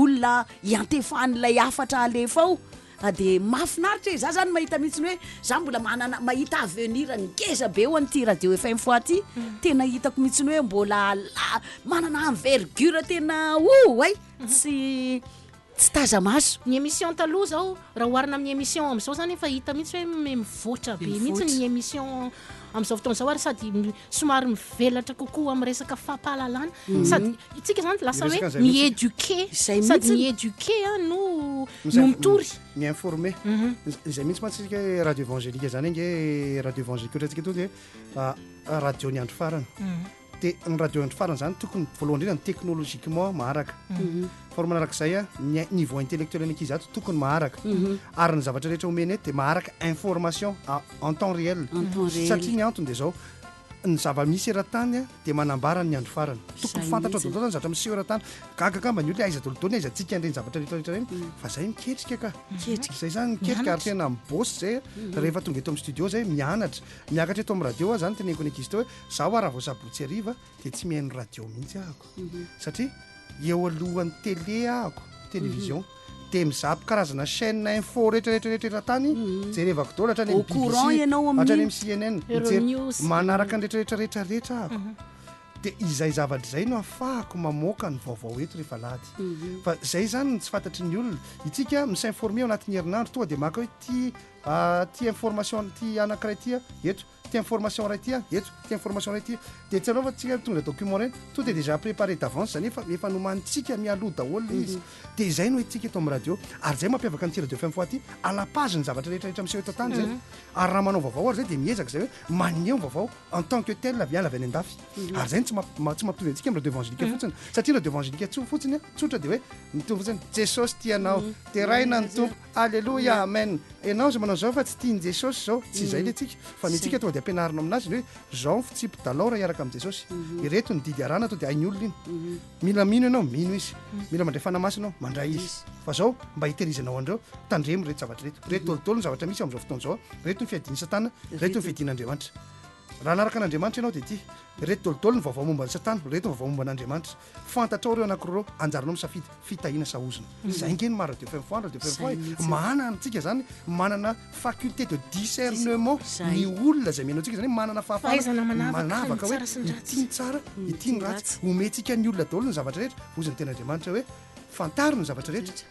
olona iantefan'ilay afatra alefa ao dia mahafinaritra za zany mahita mihitsy hoe za mbola mahita avenir ngeza be eo an'ity radio FM fois ty tena hitako mihitsy hoe mbola manana envergure tena ay tsy taza maso ny émission taloha zao raha oharina amin'ny émission amin'izao zany efa hita mihitsy hoe mivoatra be mihitsy ny émission amin'izao fotoan'izao ary sady somary mivelatra kokoa amin'ny resaka fahapahalalana sady itsika zany lasa hoe miéduqué sady miéduqué no mitory miinformé izay mihitsy matsika hoe radio évangélika zany nge radio évangélika ohatra tsika tonga hoe radio ny andro farana dia ny radio andro farana zany tokony voalohany indrindra ny technologiquement maharaka fa manarak'izay a niveau intellectuel an'ankizy ato tokony maharaka ary ny zavatra rehetra omeny eto dia maharaka information en temps réel satria ny antony dia zao ny zava-misy eran-tany dia manambara ny andro farany tokony fantatra dolodoly ny zatra miseho eran-tany gagakamba ny olona aiza dolodoly aiza tsika an'ireny zavatra rehetrarehetra reny fa zay miketrika ka zay zany miketrika ary tena mibosy zay rehefa tonga eto amin'ny studio zay miakatra eto amin'ny radio zany teneniko ny ankizy teo hoe zaho raha vao sabotsy ariva dia tsy mihaino radio mihitsy ahako satria eo alohan'ny télé ahako télévision dia mizapo karazana chaîne info rehetrarehetrarehetra eran-tany jerevako dolo hatrany BBC CNN manaraka ny rehetrarehetrarehetra ahako dia izay zavatra izay no ahafahako mamoaka ny vaovao eto rehefa lady fa zay zany tsy fantatry ny olona itsika misinforme ao anatin'ny herinandro tonga dia maka hoe ty information ty anankiray tya eto ty information ray tya eto ty information ray tya dia tsy anao fa tsika tonga document reny to dia déjà préparé d'avance zany efa nomanitsika mialoha daholo izy dia izay no itsika eto amin'ny radio ary zay mampiavaka ny radio FM foaty alapage ny zavatra rehetrarehetra miseho eto tany zay ary raha manao vaovao ary zay dia miezaka zay hoe maneho vaovao en tant que tel avy avy any an-dafy ary zay tsy mampitovy antsika amin'ny radio évangélika fotsiny satria radio évangélika fotsiny tsotra dia hoe mitovy fotsiny jesosy tianao dia raina ny tompo alleluia amen ianao zay manao zao fa tsy tiany jesosy zao tsy izay le tsika fa ny tsika tonga dia ampianarina aminazy hoe zao fitsipy dalao raha iaraka amin'ny jesosy ireto ny didy arana to dia hainy olona iny mila mino ianao mino izy mila mandray fanamasy ianao mandray izy fa zao mba hiterizanao andreo tandremo reto zavatra reto dolodolo ny zavatra misy amin'izao fotoana zao reto ny fiadiny satana reto ny fiadin'andriamanitra raha naraka an'andriamanitra ianao dia ty reto dolodolo ny vaovao momba ny satana reto ny vaovao momba n'andriamanitra fantatrao reo anankiroa anjaranao misafidy fitahina sahozina zay ngeny maro radio FM foana radio FM foa manana antsika zany manana faculté de discernement ny olona zay mianao tsika zany manana fahafahana manavaka hoe itiny tsara itiny ratsy omentsika ny olona daholo ny zavatra rehetra ozany ten'andriamanitra hoe fantaro ny zavatra rehetra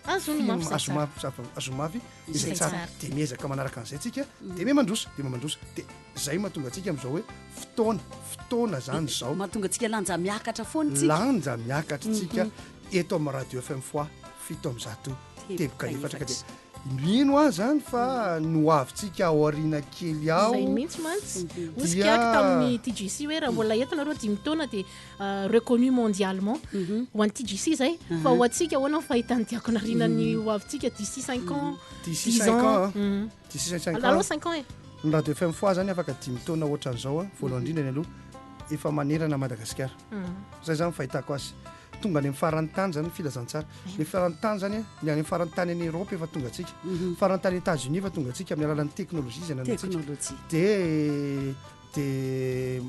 azomavy izay tsara dia miezaka manaraka an'izay tsika dia memandrosa dia zay mahatonga atsika amin'izao hoe fotoana zany zao mahatonga atsika lanja miakatra foana tsika lanja miakatra tsika eto amin'ny radio FM foa 7 teboka efatra ka dia mino azy zany fa noavintsika ao ariana kely ao zay mihitsy mantsy osikaiky tamin'ny TGC hoe raha mbola entonareo 10 taona dia reconnu mondialement ho an'ny TGC zay fa ho antsika hoanao fahitany diakonariana ny hoavintsika d'ici 5 ans d'ici 5 ans d'ici 5 ans alors 5 ans ny radio FM foa zany afaka 10 taona ohatran'izao voalohany indrindra ny aloha efa manerana Madagasikara zay zany fahitako azy tonga any amin'ny farany tany zany filazantsara ny farany tany zany ny any farany tany any Europe efa tonga atsika farany tany États-Unis efa tonga atsika amin'ny alalan'ny teknôlôjia zany dia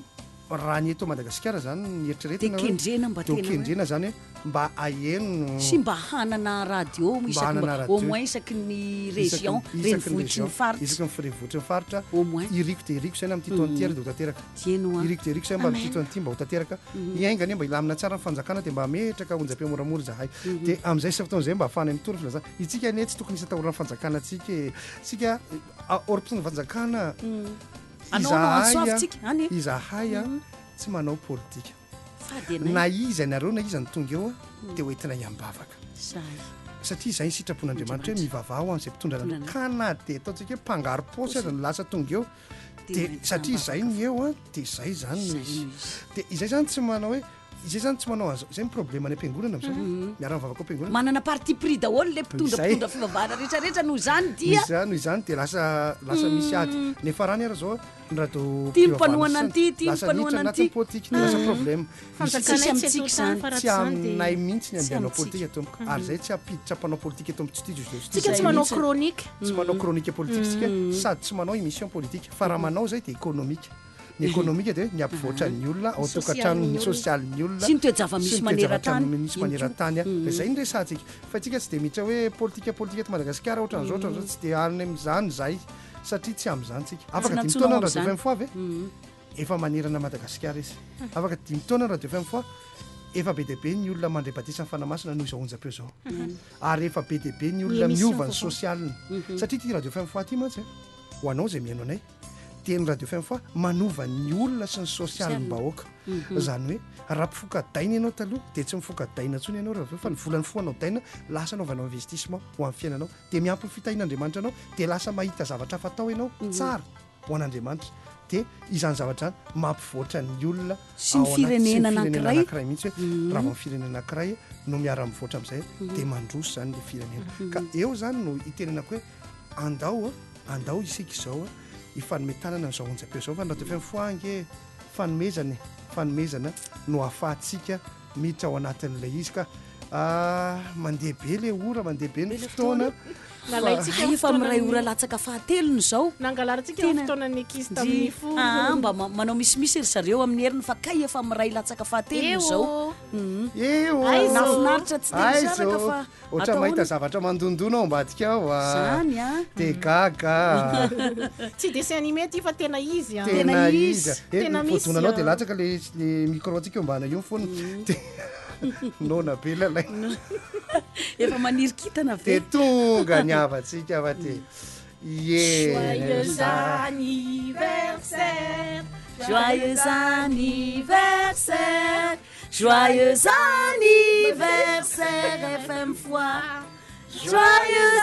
raha ny eto Madagasikara zany ny eritreretina zany mba aheno sy mba hanana radio au moins isaky ny région renivohitry ny faritra isaky ny renivohitry ny faritra iriko dia iriko zany amin'ny titoany ty ary dia ho tanteraka iriko dia iriko zay mba amin'ny titoany ty mba ho tanteraka iaingany mba ilamina tsara ny fanjakana dia mba metraka onjam-piamoramora zahay dia amin'izay sa fotoana zay mba ahafahana mitory filaza itsika ane tsy tokony isatahorana fanjakana tsika or-pitona fanjakana izahay tsy manao politika na izy anareo na izy ny tonga eo dia hoentina iambavaka satria izay ny sitrapon'andriamanitra hoe mivavaho an'izay mpitondra anareo ka na dia ataontsika hoe mpangaro-paosy aza ny lasa tonga eo dia satria izay ny eo dia izay zany no izy dia izay zany tsy manao hoe izay zany tsy manao azo zay ny problème any am-piangonana am'izao miara mivavaka am-piangonana manana parti pris daholo le mpitondra fivavahana rehetrarehetra noho izany dia noho izany dia lasa misy ady nefa rany ara zao ny radio ty mpanohana an'ity ty mpanohana an'ity politika lasa problème fanjakana amitsika zany tsy aminay mihitsy ny andehanao politika tomboka ary zay tsy apiditra mpanao politika eto amin'ny studio tsika tsy manao chronique tsy manao chronique politique tsika sady tsy manao émission politique fa raha manao zay dia économique ny économique dia ny ampivoatra ny olona ao tokantrano social ny olona sy ny toe-java-misy maneran-tany zay ny resantsika fa tsika tsy dia mihitra hoe politika eto Madagasikara ohatran'izao tsy dia any amin'izany zay satria tsy amin'izany tsika afaka 10 taona ny radio FM foa efa manerana Madagasikara izy afaka 10 taona ny radio FM foa efa be diabe ny olona mandray batisa ny fanamasina noho izao onjam-peo zao ary efa be diabe ny olona miova ny socialiny satria ty radio FM foa ty mantsy ho anao zay mihaino anay dia ny radio FM foa manova ny olona sy ny socialiny bahoaka zany hoe raha mpifokadaina ianao taloha dia tsy mifokadaina ntsony ianao raha fa ny volany foanao daina lasa anaovanao investissement ho amin'ny fiainanao dia miampy ny fitahin'andriamanitra anao dia lasa mahita zavatra fatao ianao tsara ho an'andriamanitra dia izany zavatra zany mampivoatra ny olona sy ny firenena anankiray mihitsy hoe raha vao ny firenena anankiray no miara mivoatra amin'izay dia mandroso zany le firenena ka eo zany no itenenako hoe andao isika izao ifanometanana n'izao onjam-peo zao fa ny radio FM foange fanomezana no ahafahantsika miditra ao anatin'ilay izy ka mandeha be le ora mandeha be ny fotoana efa miray ora latsaka fahatelony zao nangalarantsika fotoanany ankizy tamin'ny fo mba manao misimisy ry zareo amin'ny heriny fa kay efa miray latsaka fahatelony zao nafinaritra tsy tezaraka fa ohatra mahita zavatra mandondona ao ambadika ao zany de gaga tsy dessin animé ty fa tena izy tena izy fodonanao de latsaka le micro antsika eo mbana io fony nona be lalay efa maniry kitana de tonga ny avatsika ava te Joyeux anniversaire, joyeux anniversaire, joyeux anniversaire FM fois, joyeux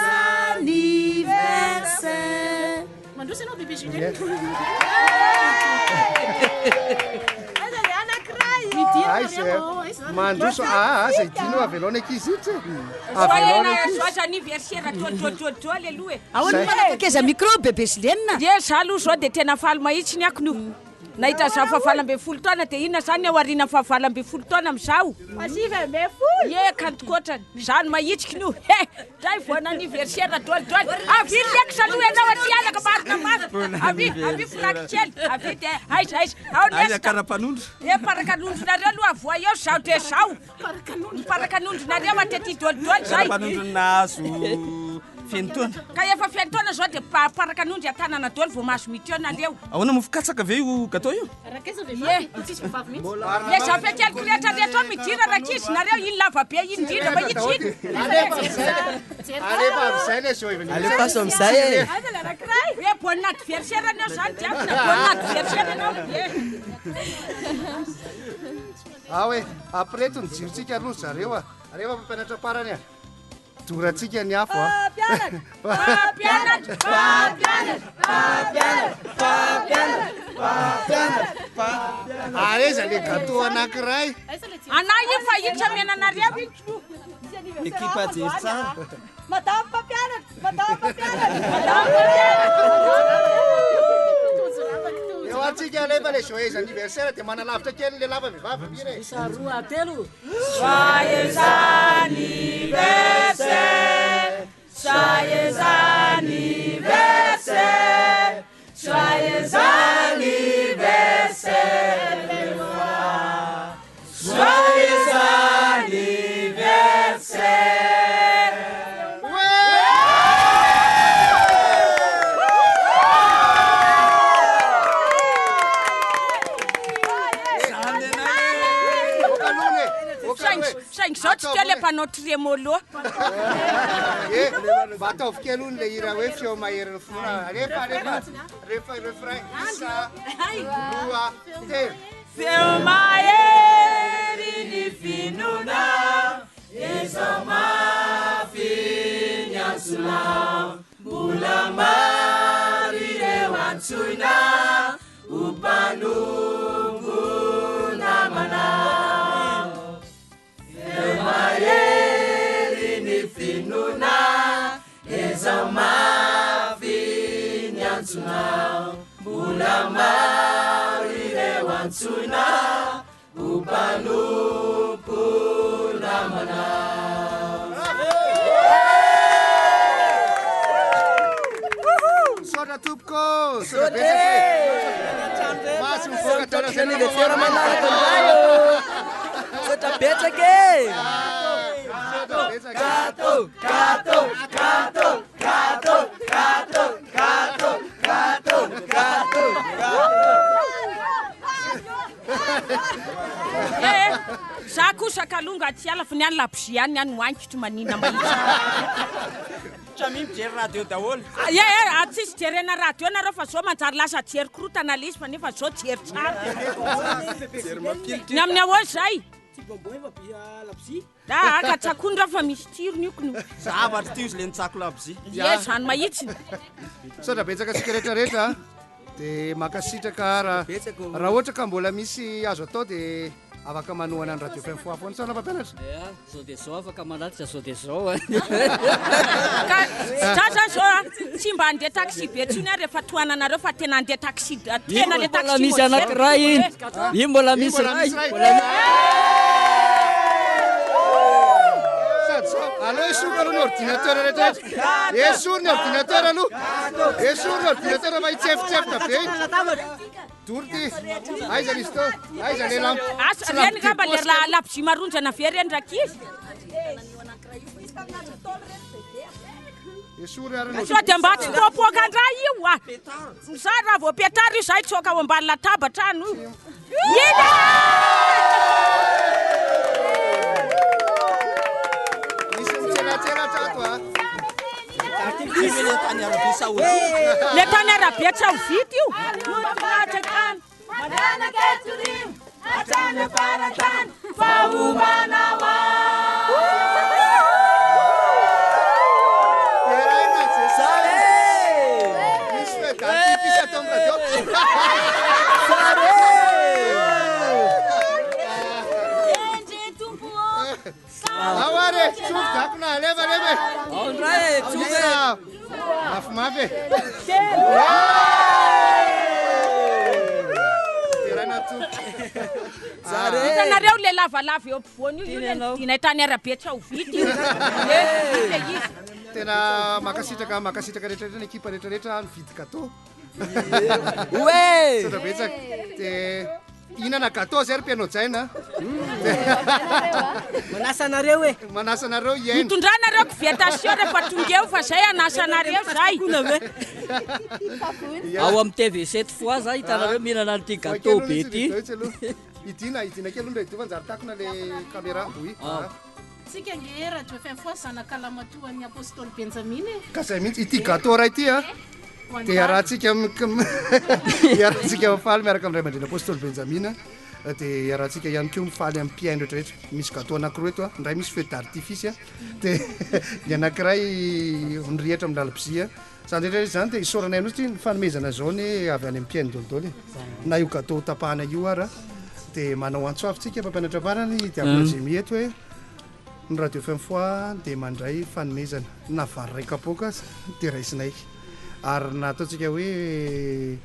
anniversaire. Mandroso ianao bébé Julien. mandroso zay dino avelona ankizy ity joyeux anniversaire tôltôltôly aloha e aoakeza micro bébé Julienne ye za aloha zao de tena faly mahitsy ny akony io nahita za fahavalambin'ny folo taona de inona zany aoriana fahavalambin'ny folo taona am'izao ye kantokotrany zany mahitsika nio he zay voana anniversaire tôltôly avy leky zaloha ianao aty alaka marina marina avy flaky kely avy de aiza karapanondro e parakanondronareo aloha avoa eo zao de zao parakanondronareo atety tôltôly zay nahazo fiaintaona ka efa fiaintaona zao de parakanondry atanana dôly vao mahazo mitianareo ahoana mofikatsaka ve io gatao io le za fekelyko rehetra rehetra ao midira rakizy nareo iny lava be iny indrindra ma itsiny alepaso am'izay e hoe bonne adversaire anao zany diabona bonne adversaire anao hoe après to nijirotsika aloha zareo rehefa mampianatra parany doratsika ny afo areza le gâteau anankiray ana io fa hitra miananareo ekipa jery tsara eo atsika lefa le joyeux anniversaire de manalavitra kely le lava vehivavy mire roa telo joyeux anniversaire joyeux anniversaire joyeux anniversaire joyeux anniversaire saingy zao tsy tia le mpanao trémolo mba ataovy aloha le ira hoe feo maherin'ny fona rehefa refrain isa roa telo feo mahery ny finona eza mafiny antsona mbola mary reo antsoina ho mpanompo namana mahery ny finona eza mafiny antsona mbola mary reo antsoina ho mpanompo namana sotra tompoko masy sotra betsaka za kosa kalonga tsy ala fa ny any labozia any any hoanikitro manina mijery radio daholo atsisy jerena radio nareo fa zao manjary lasa jery korotana lizy fa nefa zao jery tsara ny amin'ny ahoany zay aka tsakondra fa misy tirony iokony zavatra ty izy le nitsako labozia ye zany mahitsiny sotra betsaka sika rehetrarehetra de makasitraka raha ohatra ka mbola misy azo atao de afaka manohana ny radio fm foafony sana mpampianatra zao de zao afaka manatitra zao de zao zaza zao tsy mba andeha taxi be tsiny rehefa toananareo fa tena andeha taxi tena le taxi misy anankiray iny mbola misy ray Allô, esorina aloha ny ordinateur rehetra. Esorina ordinateur aloha. Esorina ordinateur va hitsefitsefitra be. Dorty. Aiza izy to? Aiza le lampo? Asa reny ngamba le lapsi maronjana ve reny raky izy? Esorina arana. Sao dia mba tsy poapoaka andray io a. Za raha vao petara io zay tsoka ao ambany latabatra ano. Ina! Le tany arabe tsy ahovity io. Aware, tsuf dakuna leva. Andray, tsuf. Mafy mafy. Hitanareo le lavalava eo ampovoany io le tany arabe tsy ahovity io. Tena makasitraka rehetrarehetra ny ekipa rehetrarehetra mividy gâteau. Ouais. Sodra betsaka de inana gâteau zay ry mpianao jaina. Manasanareo e. Manasanareo iaina. Mitondranareo kivetation rehefa tonga eo fa zay anasanareo zay. Ao amin'ny TV7 fois za hitanareo mihinana an'ity gâteau be ity. Idina kely aloha idiova anjary takona le caméra oui. Tsika nge radio FM fois zanakalamato-an'ny apôstôly Benjamine. Ka zay mihitsy ity gâteau ray ity a. De iarahantsika mifaly miaraka amin'ray aman-dreny apôstôly Benjamina. De iarahantsika ihany koa mifaly amin'ny mpiaino rehetrarehetra. Misy gâteau anankiroa eto a, ndray misy feu d'artifice a. De ny anankiray nirehatra amin'ny lalam-bozia. Zany rehetrarehetra zany de isaoranay amin'izay ny fanomezana zao ny avy any amin'ny mpiaino dolidoly. Na io gâteau tapahana io ara. De manao antsoafitsika mpampianatra farany diablazemi eto hoe ny radio FM fois de mandray fanomezana na vary ray kapoaka de raisinay. Ary nataontsika hoe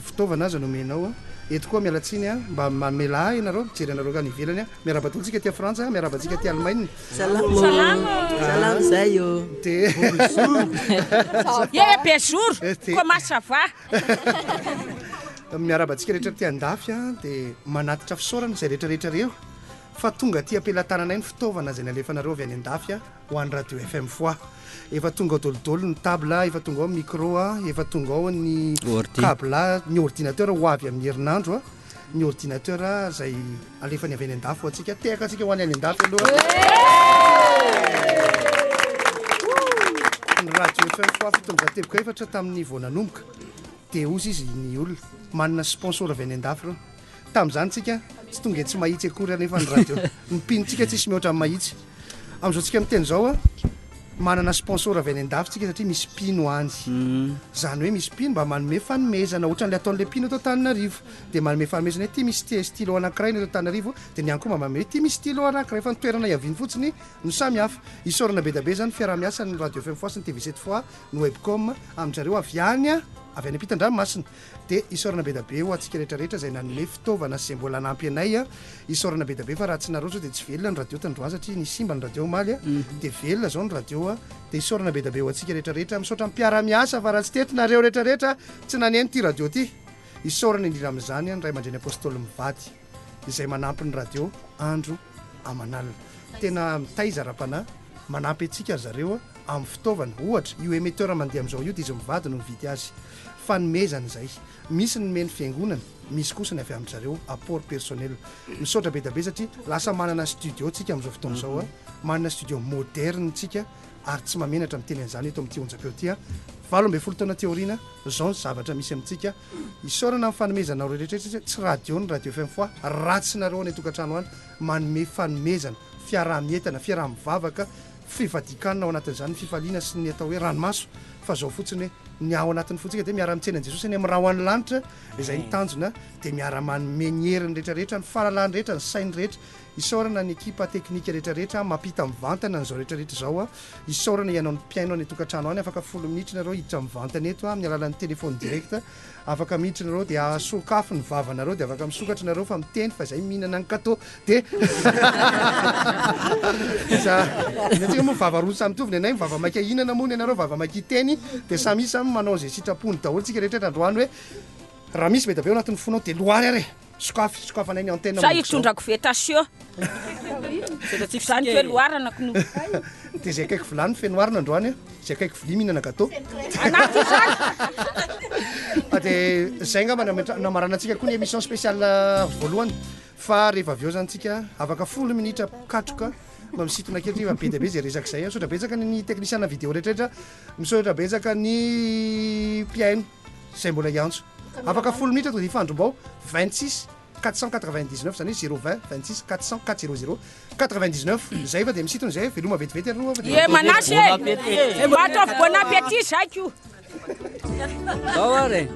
fitaovana aza nomenao eto koa mialatsiny a mba mamela ianareo mijery anareo ka ny ivelany a miarabatolontsika ty Frantsa miarabantsika ty Allemagne. Salamo zay io. De bonjour. Comment ça va? Miarabantsika rehetra ty andafy a de manatitra fisaorana zay rehetrarehetra reo fa tonga ty ampelatananay ny fitaovana zay nalefanareo avy any andafy a ho an'ny radio FM fois. Efa tonga ao dolidolo ny table, efa tonga ao micro a, efa tonga ao ny câble, ny ordinateur ho avy amin'ny herinandro a. Ny ordinateur zay alefany avy any andafy ho antsika teka antsika ho any any andafy aloha. Ny radio FM fois fitondranteboka efatra tamin'ny vao nanomboka. De ozy izy ny olona manana sponsor avy any andafy reo. Tamin'izany tsika tsy tonga tsy mahitsy akory anefa ny radio. Ny pinitsika tsisy mihoatra amin'ny mahitsy. Amin'izao tsika miteny zao a manana sponsor avy any andafy tsika satria misy pino any. Zany hoe misy pino mba manome fanomezana ohatran'le ataon'le pino eto Antananarivo. De manome fanomezana hoe ty misy stylo anankiray eto Antananarivo de ny ihany koa mba manome ty misy stylo anankiray fa ny toerana iaviany fotsiny no samy hafa. Isaorana be da be zany fiarahamiasa ny radio FM fois sy ny TV7 fois ny webcom amin'jareo avy any avy any ampitan-dranomasina. De isaorana be da be ho antsika rehetrarehetra zay nanome fitaovana sy mbola anampy anay a. Isaorana be da be fa raha tsy nareo zao de tsy velona ny radio tandroany satria ny simba ny radio omaly a de velona zao ny radio a. De isaorana be da be ho antsika rehetrarehetra misaotra mpiara-miasa fa raha tsy tetinareo rehetrarehetra tsy naneny ty radio ty. Isaorana indrindra amin'izany a ny ray aman-dreny apôstôly mivady izay manampy ny radio andro aman'alina. Tena mitaiza ra-panahy manampy antsika zareo a amin'ny fitaovana ohatra io émetteur mandeha amin'izao io de izy mivady no mividy azy. Fanomezana zay. Misy ny meny fiangonana, misy kosa ny avy amin'jareo apport personnel. Misaotra be da be satria lasa manana studio tsika amin'izao fotoana zao a, manana studio moderne tsika ary tsy mamenatra miteny an'izany eto amin'ity onjam-peo ty a. 12 taona teoriana zao ny zavatra misy amintsika. Isaorana amin'ny fanomezana rehetrarehetra tsy radio ny radio FM fois ratsy nareo any tokantrano any manome fanomezana fiaraha-mientana, fiaraha-mivavaka, fivadikanina ao anatin'izany fifaliana sy ny atao hoe ranomaso fa zao fotsiny hoe ny ao anatin'ny fotsika dia miara mitsena jesosy any amin'ny raha ho an'ny lanitra izay nitanjona dia miara-manome ny heriny rehetrarehetra ny fahalalany rehetra ny sainy rehetra isaorana ny ekipa teknika rehetrarehetra mampita mivantana n'izao rehetrarehetra zao a isaorana ianao ny mpiaino any tokantrano any afaka 10 minitra nareo hiditra mivantana eto a amin'ny alalan'ny téléphone direct afaka miditra nareo dia asokafo ny vavanareo dia afaka misokatra nareo fa miteny fa izay mihinana ny kato dia atsika moa vavaroa samy mitoviny anay mivava maika hinana moa ny anareo vava maika iteny dia samy isy manao zay sitrapony daholo tsika rehetrarehetra androany hoe raha misy be da be ao anatin'ny fonao dia loary ary sokafanay ny antena za itondrako vetation zany feloaranako no dia zay akaiky vilany fenoarina androany zay akaiky vili mihinana gato dia zay nga namarana antsika koa ny émission spéciale voalohany fa rehefa avy eo zany tsika afaka 10 minitra katroka mba misitona kely be dia be zay resaka zay misaotra betsaka ny technicien vidéo rehetrarehetra misaotra betsaka ny piaino zay mbola iantso afaka 10 minitra to dia ifandrombao 26 499 zany 020 26 400 400 99 zay fa dia misitona zay veloma vetivety e manasy e ataovy bon appétit zay ko Dao ary